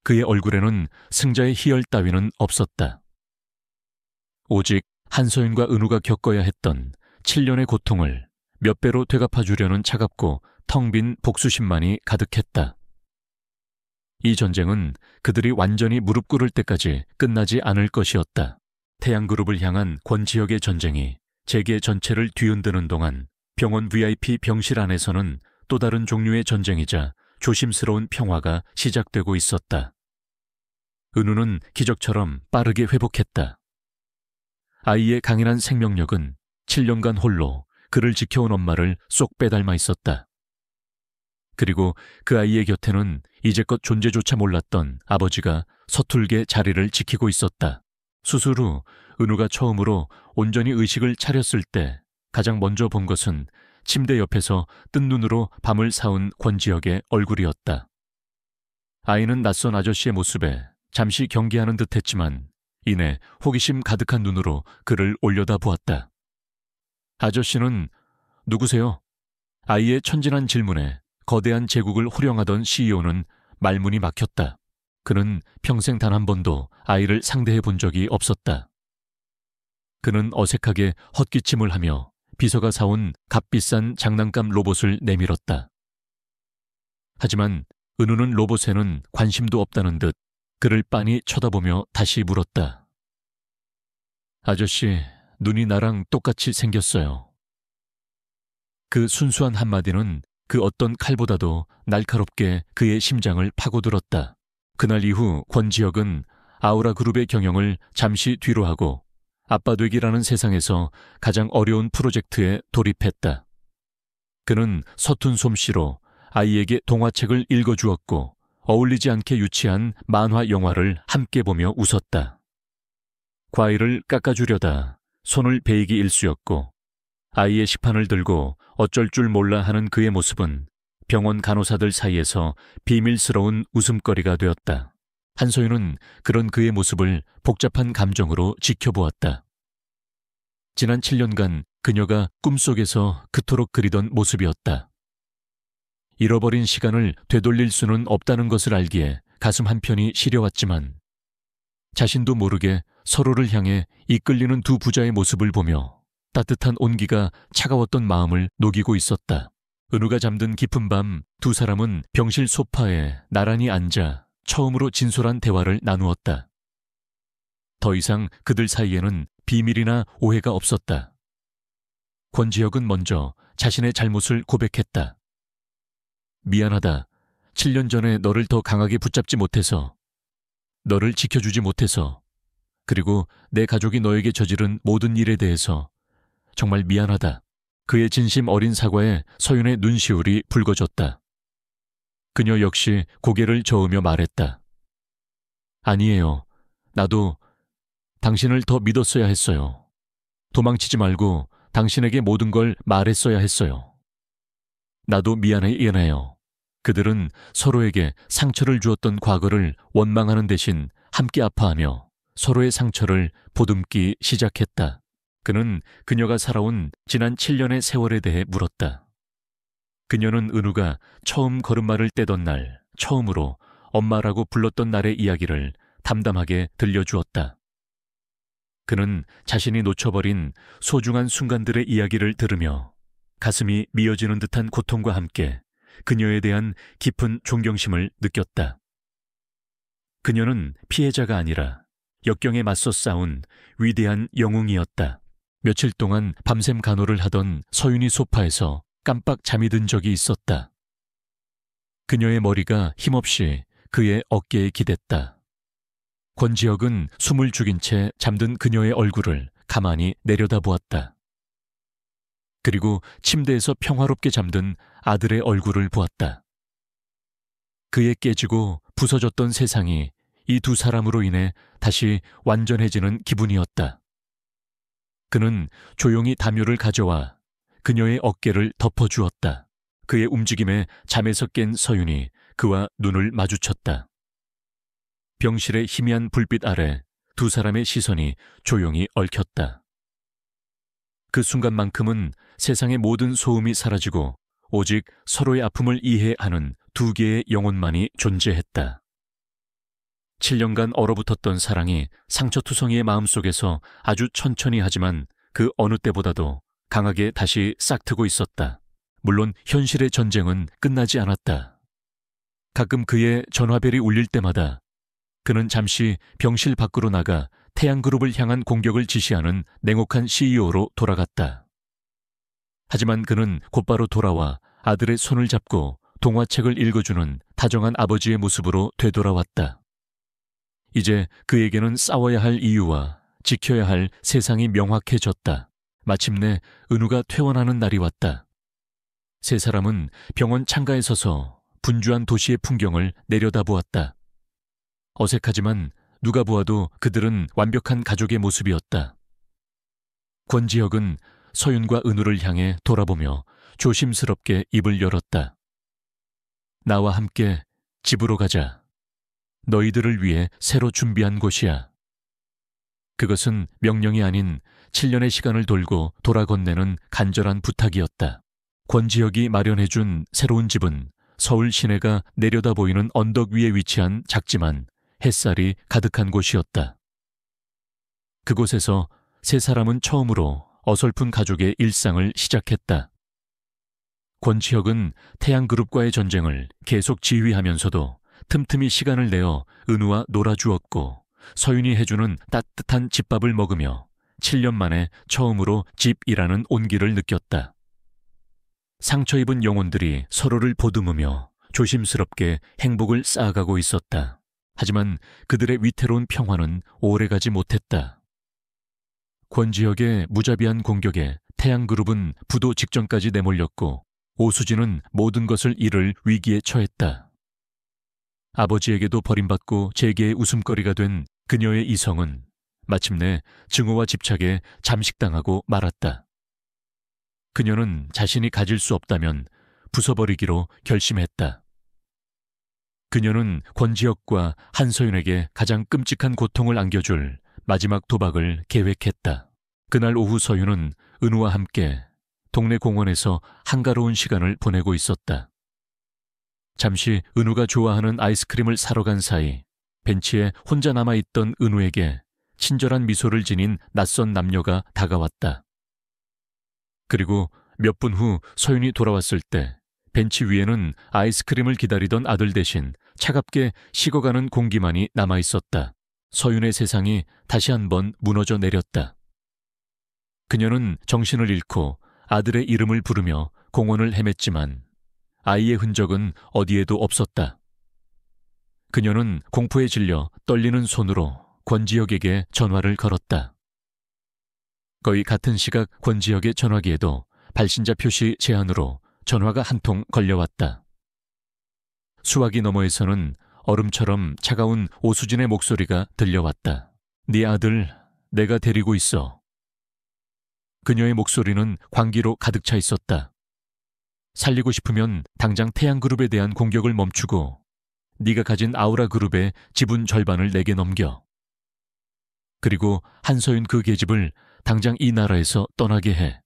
그의 얼굴에는 승자의 희열 따위는 없었다. 오직 한서윤과 은우가 겪어야 했던 7년의 고통을 몇 배로 되갚아주려는 차갑고 텅 빈 복수심만이 가득했다. 이 전쟁은 그들이 완전히 무릎 꿇을 때까지 끝나지 않을 것이었다. 태양그룹을 향한 권지혁의 전쟁이 재계 전체를 뒤흔드는 동안 병원 VIP 병실 안에서는 또 다른 종류의 전쟁이자 조심스러운 평화가 시작되고 있었다. 은우는 기적처럼 빠르게 회복했다. 아이의 강인한 생명력은 7년간 홀로 그를 지켜온 엄마를 쏙 빼닮아 있었다. 그리고 그 아이의 곁에는 이제껏 존재조차 몰랐던 아버지가 서툴게 자리를 지키고 있었다. 수술 후 은우가 처음으로 온전히 의식을 차렸을 때 가장 먼저 본 것은 침대 옆에서 뜬 눈으로 밤을 새운 권지혁의 얼굴이었다. 아이는 낯선 아저씨의 모습에 잠시 경계하는 듯했지만 이내 호기심 가득한 눈으로 그를 올려다보았다. 아저씨는 누구세요? 아이의 천진한 질문에 거대한 제국을 호령하던 CEO는 말문이 막혔다. 그는 평생 단 한 번도 아이를 상대해 본 적이 없었다. 그는 어색하게 헛기침을 하며 비서가 사온 값비싼 장난감 로봇을 내밀었다. 하지만 은우는 로봇에는 관심도 없다는 듯 그를 빤히 쳐다보며 다시 물었다. 아저씨, 눈이 나랑 똑같이 생겼어요. 그 순수한 한마디는 그 어떤 칼보다도 날카롭게 그의 심장을 파고들었다. 그날 이후 권지혁은 아우라 그룹의 경영을 잠시 뒤로 하고 아빠되기라는 세상에서 가장 어려운 프로젝트에 돌입했다. 그는 서툰 솜씨로 아이에게 동화책을 읽어주었고 어울리지 않게 유치한 만화 영화를 함께 보며 웃었다. 과일을 깎아주려다 손을 베이기 일쑤였고 아이의 식판을 들고 어쩔 줄 몰라 하는 그의 모습은 병원 간호사들 사이에서 비밀스러운 웃음거리가 되었다. 한소윤은 그런 그의 모습을 복잡한 감정으로 지켜보았다. 지난 7년간 그녀가 꿈속에서 그토록 그리던 모습이었다. 잃어버린 시간을 되돌릴 수는 없다는 것을 알기에 가슴 한편이 시려왔지만 자신도 모르게 서로를 향해 이끌리는 두 부자의 모습을 보며 따뜻한 온기가 차가웠던 마음을 녹이고 있었다. 은우가 잠든 깊은 밤 두 사람은 병실 소파에 나란히 앉아 처음으로 진솔한 대화를 나누었다. 더 이상 그들 사이에는 비밀이나 오해가 없었다. 권지혁은 먼저 자신의 잘못을 고백했다. 미안하다. 7년 전에 너를 더 강하게 붙잡지 못해서, 너를 지켜주지 못해서, 그리고 내 가족이 너에게 저지른 모든 일에 대해서 정말 미안하다. 그의 진심 어린 사과에 서윤의 눈시울이 붉어졌다. 그녀 역시 고개를 저으며 말했다. 아니에요. 나도 당신을 더 믿었어야 했어요. 도망치지 말고 당신에게 모든 걸 말했어야 했어요. 나도 미안해요. 그들은 서로에게 상처를 주었던 과거를 원망하는 대신 함께 아파하며 서로의 상처를 보듬기 시작했다. 그는 그녀가 살아온 지난 7년의 세월에 대해 물었다. 그녀는 은우가 처음 걸음마를 떼던 날, 처음으로 엄마라고 불렀던 날의 이야기를 담담하게 들려주었다. 그는 자신이 놓쳐버린 소중한 순간들의 이야기를 들으며 가슴이 미어지는 듯한 고통과 함께 그녀에 대한 깊은 존경심을 느꼈다. 그녀는 피해자가 아니라 역경에 맞서 싸운 위대한 영웅이었다. 며칠 동안 밤샘 간호를 하던 서윤이 소파에서 깜빡 잠이 든 적이 있었다. 그녀의 머리가 힘없이 그의 어깨에 기댔다. 권지혁은 숨을 죽인 채 잠든 그녀의 얼굴을 가만히 내려다보았다. 그리고 침대에서 평화롭게 잠든 아들의 얼굴을 보았다. 그의 깨지고 부서졌던 세상이 이 두 사람으로 인해 다시 완전해지는 기분이었다. 그는 조용히 담요를 가져와 그녀의 어깨를 덮어주었다. 그의 움직임에 잠에서 깬 서윤이 그와 눈을 마주쳤다. 병실의 희미한 불빛 아래 두 사람의 시선이 조용히 얽혔다. 그 순간만큼은 세상의 모든 소음이 사라지고 오직 서로의 아픔을 이해하는 두 개의 영혼만이 존재했다. 7년간 얼어붙었던 사랑이 상처투성이의 마음속에서 아주 천천히 하지만 그 어느 때보다도 강하게 다시 싹트고 있었다. 물론 현실의 전쟁은 끝나지 않았다. 가끔 그의 전화벨이 울릴 때마다 그는 잠시 병실 밖으로 나가 태양그룹을 향한 공격을 지시하는 냉혹한 CEO로 돌아갔다. 하지만 그는 곧바로 돌아와 아들의 손을 잡고 동화책을 읽어주는 다정한 아버지의 모습으로 되돌아왔다. 이제 그에게는 싸워야 할 이유와 지켜야 할 세상이 명확해졌다. 마침내 은우가 퇴원하는 날이 왔다. 세 사람은 병원 창가에 서서 분주한 도시의 풍경을 내려다보았다. 어색하지만 누가 보아도 그들은 완벽한 가족의 모습이었다. 권지혁은 서윤과 은우를 향해 돌아보며 조심스럽게 입을 열었다. 나와 함께 집으로 가자. 너희들을 위해 새로 준비한 곳이야. 그것은 명령이 아닌 7년의 시간을 돌고 돌아 건네는 간절한 부탁이었다. 권지혁이 마련해준 새로운 집은 서울 시내가 내려다 보이는 언덕 위에 위치한 작지만 햇살이 가득한 곳이었다. 그곳에서 세 사람은 처음으로 어설픈 가족의 일상을 시작했다. 권지혁은 태양그룹과의 전쟁을 계속 지휘하면서도 틈틈이 시간을 내어 은우와 놀아주었고 서윤이 해주는 따뜻한 집밥을 먹으며 7년 만에 처음으로 집이라는 온기를 느꼈다. 상처 입은 영혼들이 서로를 보듬으며 조심스럽게 행복을 쌓아가고 있었다. 하지만 그들의 위태로운 평화는 오래가지 못했다. 권지혁의 무자비한 공격에 태양그룹은 부도 직전까지 내몰렸고 오수진은 모든 것을 잃을 위기에 처했다. 아버지에게도 버림받고 재계의 웃음거리가 된 그녀의 이성은 마침내 증오와 집착에 잠식당하고 말았다. 그녀는 자신이 가질 수 없다면 부숴버리기로 결심했다. 그녀는 권지혁과 한서윤에게 가장 끔찍한 고통을 안겨줄 마지막 도박을 계획했다. 그날 오후 서윤은 은우와 함께 동네 공원에서 한가로운 시간을 보내고 있었다. 잠시 은우가 좋아하는 아이스크림을 사러 간 사이 벤치에 혼자 남아있던 은우에게 친절한 미소를 지닌 낯선 남녀가 다가왔다. 그리고 몇 분 후 서윤이 돌아왔을 때 벤치 위에는 아이스크림을 기다리던 아들 대신 차갑게 식어가는 공기만이 남아있었다. 서윤의 세상이 다시 한번 무너져 내렸다. 그녀는 정신을 잃고 아들의 이름을 부르며 공원을 헤맸지만 아이의 흔적은 어디에도 없었다. 그녀는 공포에 질려 떨리는 손으로 권지혁에게 전화를 걸었다. 거의 같은 시각 권지혁의 전화기에도 발신자 표시 제한으로 전화가 한 통 걸려왔다. 수화기 너머에서는 얼음처럼 차가운 오수진의 목소리가 들려왔다. 네 아들 내가 데리고 있어. 그녀의 목소리는 광기로 가득 차 있었다. 살리고 싶으면 당장 태양그룹에 대한 공격을 멈추고 네가 가진 아우라그룹의 지분 절반을 내게 넘겨. 그리고 한서윤 그 계집을 당장 이 나라에서 떠나게 해.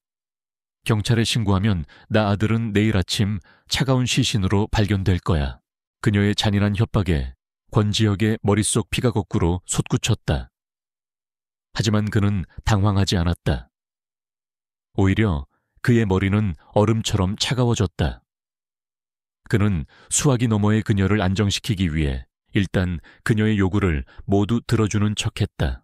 경찰에 신고하면 나 아들은 내일 아침 차가운 시신으로 발견될 거야. 그녀의 잔인한 협박에 권지혁의 머릿속 피가 거꾸로 솟구쳤다. 하지만 그는 당황하지 않았다. 오히려 그의 머리는 얼음처럼 차가워졌다. 그는 수화기 너머의 그녀를 안정시키기 위해 일단 그녀의 요구를 모두 들어주는 척했다.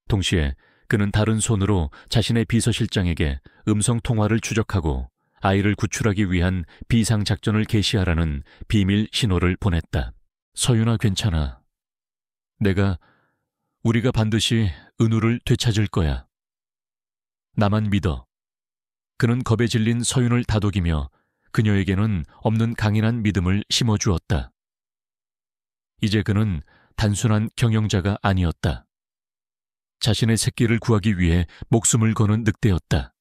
동시에 그는 다른 손으로 자신의 비서실장에게 음성통화를 추적하고 아이를 구출하기 위한 비상작전을 개시하라는 비밀 신호를 보냈다. 서윤아 괜찮아. 우리가 반드시 은우를 되찾을 거야. 나만 믿어. 그는 겁에 질린 서윤을 다독이며 그녀에게는 없는 강인한 믿음을 심어주었다. 이제 그는 단순한 경영자가 아니었다. 자신의 새끼를 구하기 위해 목숨을 거는 늑대였다.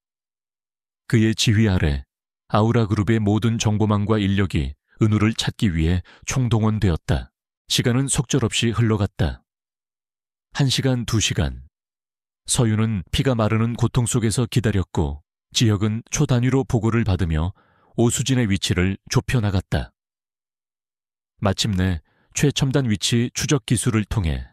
그의 지휘 아래 아우라그룹의 모든 정보망과 인력이 은우를 찾기 위해 총동원되었다. 시간은 속절없이 흘러갔다. 1시간, 2시간. 서윤은 피가 마르는 고통 속에서 기다렸고 지혁은 초 단위로 보고를 받으며 오수진의 위치를 좁혀나갔다. 마침내 최첨단 위치 추적 기술을 통해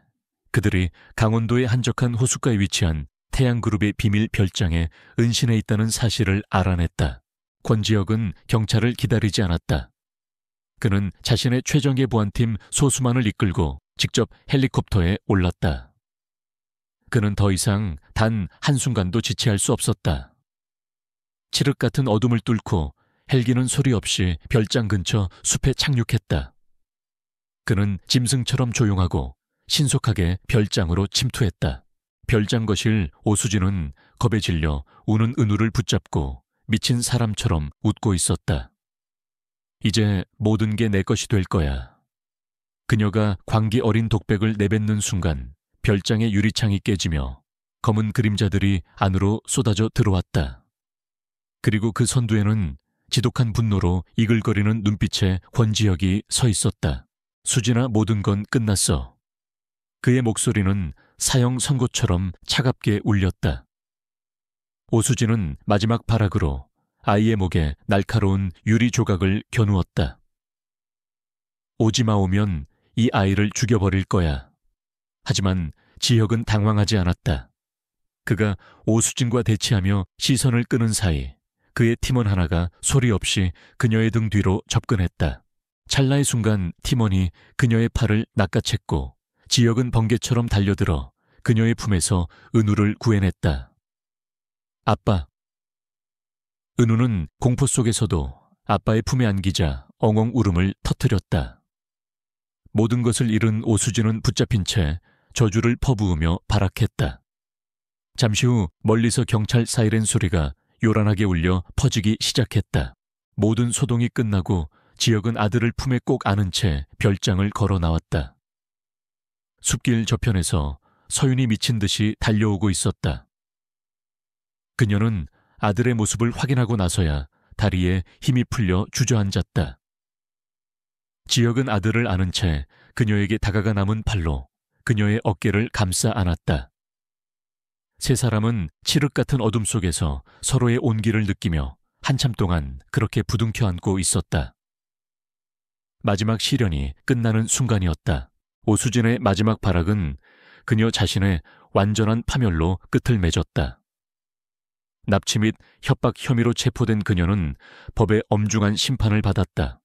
그들이 강원도의 한적한 호숫가에 위치한 태양그룹의 비밀 별장에 은신해 있다는 사실을 알아냈다. 권지혁은 경찰을 기다리지 않았다. 그는 자신의 최정예 보안팀 소수만을 이끌고 직접 헬리콥터에 올랐다. 그는 더 이상 단 한순간도 지체할 수 없었다. 칠흑 같은 어둠을 뚫고 헬기는 소리 없이 별장 근처 숲에 착륙했다. 그는 짐승처럼 조용하고 신속하게 별장으로 침투했다. 별장 거실 오수진은 겁에 질려 우는 은우를 붙잡고 미친 사람처럼 웃고 있었다. 이제 모든 게 내 것이 될 거야. 그녀가 광기 어린 독백을 내뱉는 순간 별장의 유리창이 깨지며 검은 그림자들이 안으로 쏟아져 들어왔다. 그리고 그 선두에는 지독한 분노로 이글거리는 눈빛의 권지혁이 서 있었다. 수진아, 모든 건 끝났어. 그의 목소리는 사형 선고처럼 차갑게 울렸다. 오수진은 마지막 발악으로 아이의 목에 날카로운 유리 조각을 겨누었다. 오지마 오면 이 아이를 죽여버릴 거야. 하지만 지혁은 당황하지 않았다. 그가 오수진과 대치하며 시선을 끄는 사이 그의 팀원 하나가 소리 없이 그녀의 등 뒤로 접근했다. 찰나의 순간 팀원이 그녀의 팔을 낚아챘고 지역은 번개처럼 달려들어 그녀의 품에서 은우를 구해냈다. 아빠. 은우는 공포 속에서도 아빠의 품에 안기자 엉엉 울음을 터뜨렸다. 모든 것을 잃은 오수진은 붙잡힌 채 저주를 퍼부으며 발악했다. 잠시 후 멀리서 경찰 사이렌 소리가 요란하게 울려 퍼지기 시작했다. 모든 소동이 끝나고 지역은 아들을 품에 꼭 안은 채 별장을 걸어 나왔다. 숲길 저편에서 서윤이 미친 듯이 달려오고 있었다. 그녀는 아들의 모습을 확인하고 나서야 다리에 힘이 풀려 주저앉았다. 지역은 아들을 안은 채 그녀에게 다가가 남은 팔로 그녀의 어깨를 감싸 안았다. 세 사람은 칠흑 같은 어둠 속에서 서로의 온기를 느끼며 한참 동안 그렇게 부둥켜 안고 있었다. 마지막 시련이 끝나는 순간이었다. 오수진의 마지막 발악은 그녀 자신의 완전한 파멸로 끝을 맺었다. 납치 및 협박 혐의로 체포된 그녀는 법의 엄중한 심판을 받았다.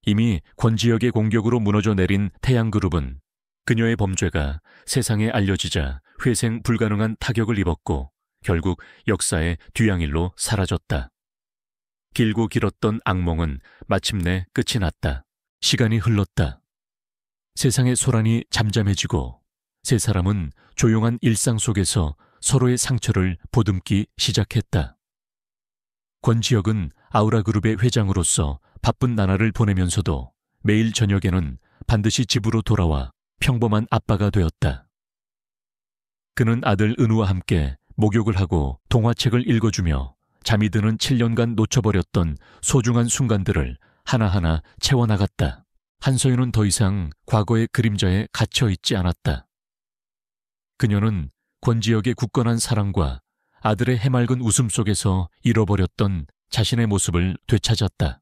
이미 권지혁의 공격으로 무너져 내린 태양그룹은 그녀의 범죄가 세상에 알려지자 회생 불가능한 타격을 입었고 결국 역사의 뒤양일로 사라졌다. 길고 길었던 악몽은 마침내 끝이 났다. 시간이 흘렀다. 세상의 소란이 잠잠해지고 세 사람은 조용한 일상 속에서 서로의 상처를 보듬기 시작했다. 권지혁은 아우라그룹의 회장으로서 바쁜 나날을 보내면서도 매일 저녁에는 반드시 집으로 돌아와 평범한 아빠가 되었다. 그는 아들 은우와 함께 목욕을 하고 동화책을 읽어주며 잠이 드는 7년간 놓쳐버렸던 소중한 순간들을 하나하나 채워나갔다. 한서윤은 더 이상 과거의 그림자에 갇혀있지 않았다. 그녀는 권지혁의 굳건한 사랑과 아들의 해맑은 웃음 속에서 잃어버렸던 자신의 모습을 되찾았다.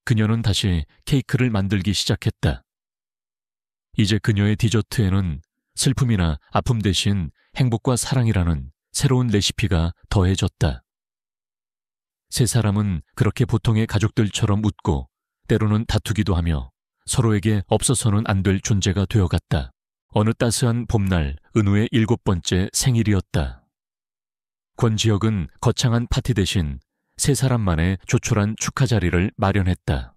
그녀는 다시 케이크를 만들기 시작했다. 이제 그녀의 디저트에는 슬픔이나 아픔 대신 행복과 사랑이라는 새로운 레시피가 더해졌다. 세 사람은 그렇게 보통의 가족들처럼 웃고 때로는 다투기도 하며 서로에게 없어서는 안 될 존재가 되어갔다. 어느 따스한 봄날 은우의 7번째 생일이었다. 권지혁은 거창한 파티 대신 세 사람만의 조촐한 축하 자리를 마련했다.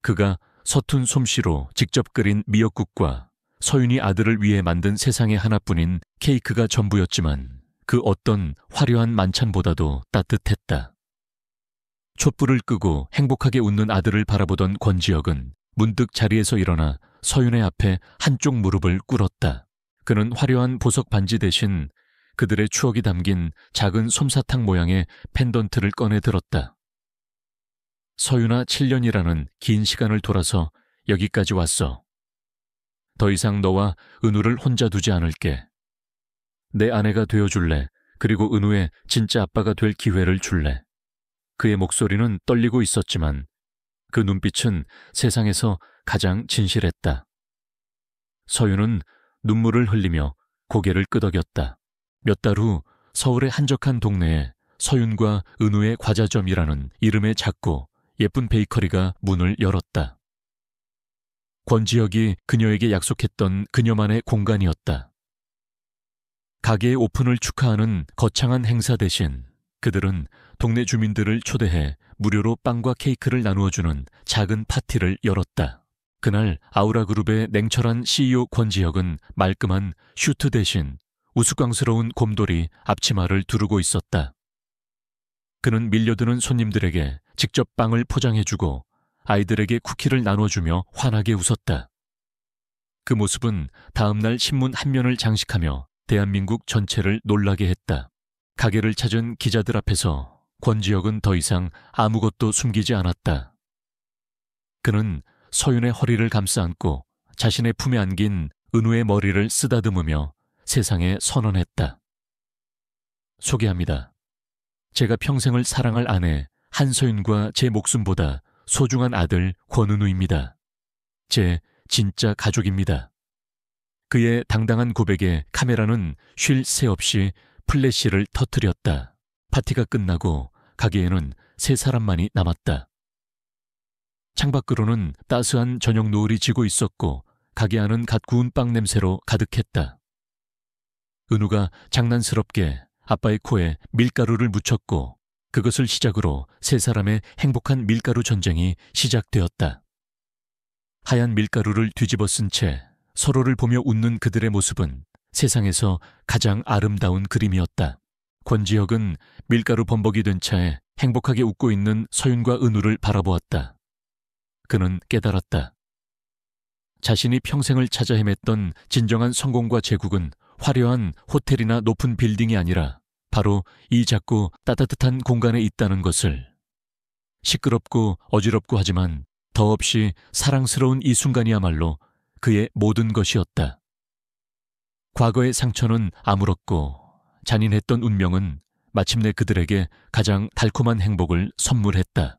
그가 서툰 솜씨로 직접 끓인 미역국과 서윤이 아들을 위해 만든 세상에 하나뿐인 케이크가 전부였지만 그 어떤 화려한 만찬보다도 따뜻했다. 촛불을 끄고 행복하게 웃는 아들을 바라보던 권지혁은 문득 자리에서 일어나 서윤의 앞에 한쪽 무릎을 꿇었다. 그는 화려한 보석 반지 대신 그들의 추억이 담긴 작은 솜사탕 모양의 펜던트를 꺼내 들었다. 서윤아, 7년이라는 긴 시간을 돌아서 여기까지 왔어. 더 이상 너와 은우를 혼자 두지 않을게. 내 아내가 되어줄래. 그리고 은우의 진짜 아빠가 될 기회를 줄래. 그의 목소리는 떨리고 있었지만 그 눈빛은 세상에서 가장 진실했다. 서윤은 눈물을 흘리며 고개를 끄덕였다. 몇 달 후 서울의 한적한 동네에 서윤과 은우의 과자점이라는 이름의 작고 예쁜 베이커리가 문을 열었다. 권지혁이 그녀에게 약속했던 그녀만의 공간이었다. 가게의 오픈을 축하하는 거창한 행사 대신 그들은 동네 주민들을 초대해 무료로 빵과 케이크를 나누어주는 작은 파티를 열었다. 그날 아우라그룹의 냉철한 CEO 권지혁은 말끔한 슈트 대신 우스꽝스러운 곰돌이 앞치마를 두르고 있었다. 그는 밀려드는 손님들에게 직접 빵을 포장해주고 아이들에게 쿠키를 나눠주며 환하게 웃었다. 그 모습은 다음날 신문 한 면을 장식하며 대한민국 전체를 놀라게 했다. 가게를 찾은 기자들 앞에서 권지혁은 더 이상 아무것도 숨기지 않았다. 그는 서윤의 허리를 감싸 안고 자신의 품에 안긴 은우의 머리를 쓰다듬으며 세상에 선언했다. 소개합니다. 제가 평생을 사랑할 아내 한서윤과 제 목숨보다 소중한 아들 권은우입니다. 제 진짜 가족입니다. 그의 당당한 고백에 카메라는 쉴 새 없이 플래시를 터뜨렸다. 파티가 끝나고 가게에는 세 사람만이 남았다. 창밖으로는 따스한 저녁 노을이 지고 있었고 가게 안은 갓 구운 빵 냄새로 가득했다. 은우가 장난스럽게 아빠의 코에 밀가루를 묻혔고 그것을 시작으로 세 사람의 행복한 밀가루 전쟁이 시작되었다. 하얀 밀가루를 뒤집어 쓴 채 서로를 보며 웃는 그들의 모습은 세상에서 가장 아름다운 그림이었다. 권지혁은 밀가루 범벅이 된 차에 행복하게 웃고 있는 서윤과 은우를 바라보았다. 그는 깨달았다. 자신이 평생을 찾아 헤맸던 진정한 성공과 재국은 화려한 호텔이나 높은 빌딩이 아니라 바로 이 작고 따뜻한 공간에 있다는 것을. 시끄럽고 어지럽고 하지만 더없이 사랑스러운 이 순간이야말로 그의 모든 것이었다. 과거의 상처는 아물었고 잔인했던 운명은 마침내 그들에게 가장 달콤한 행복을 선물했다.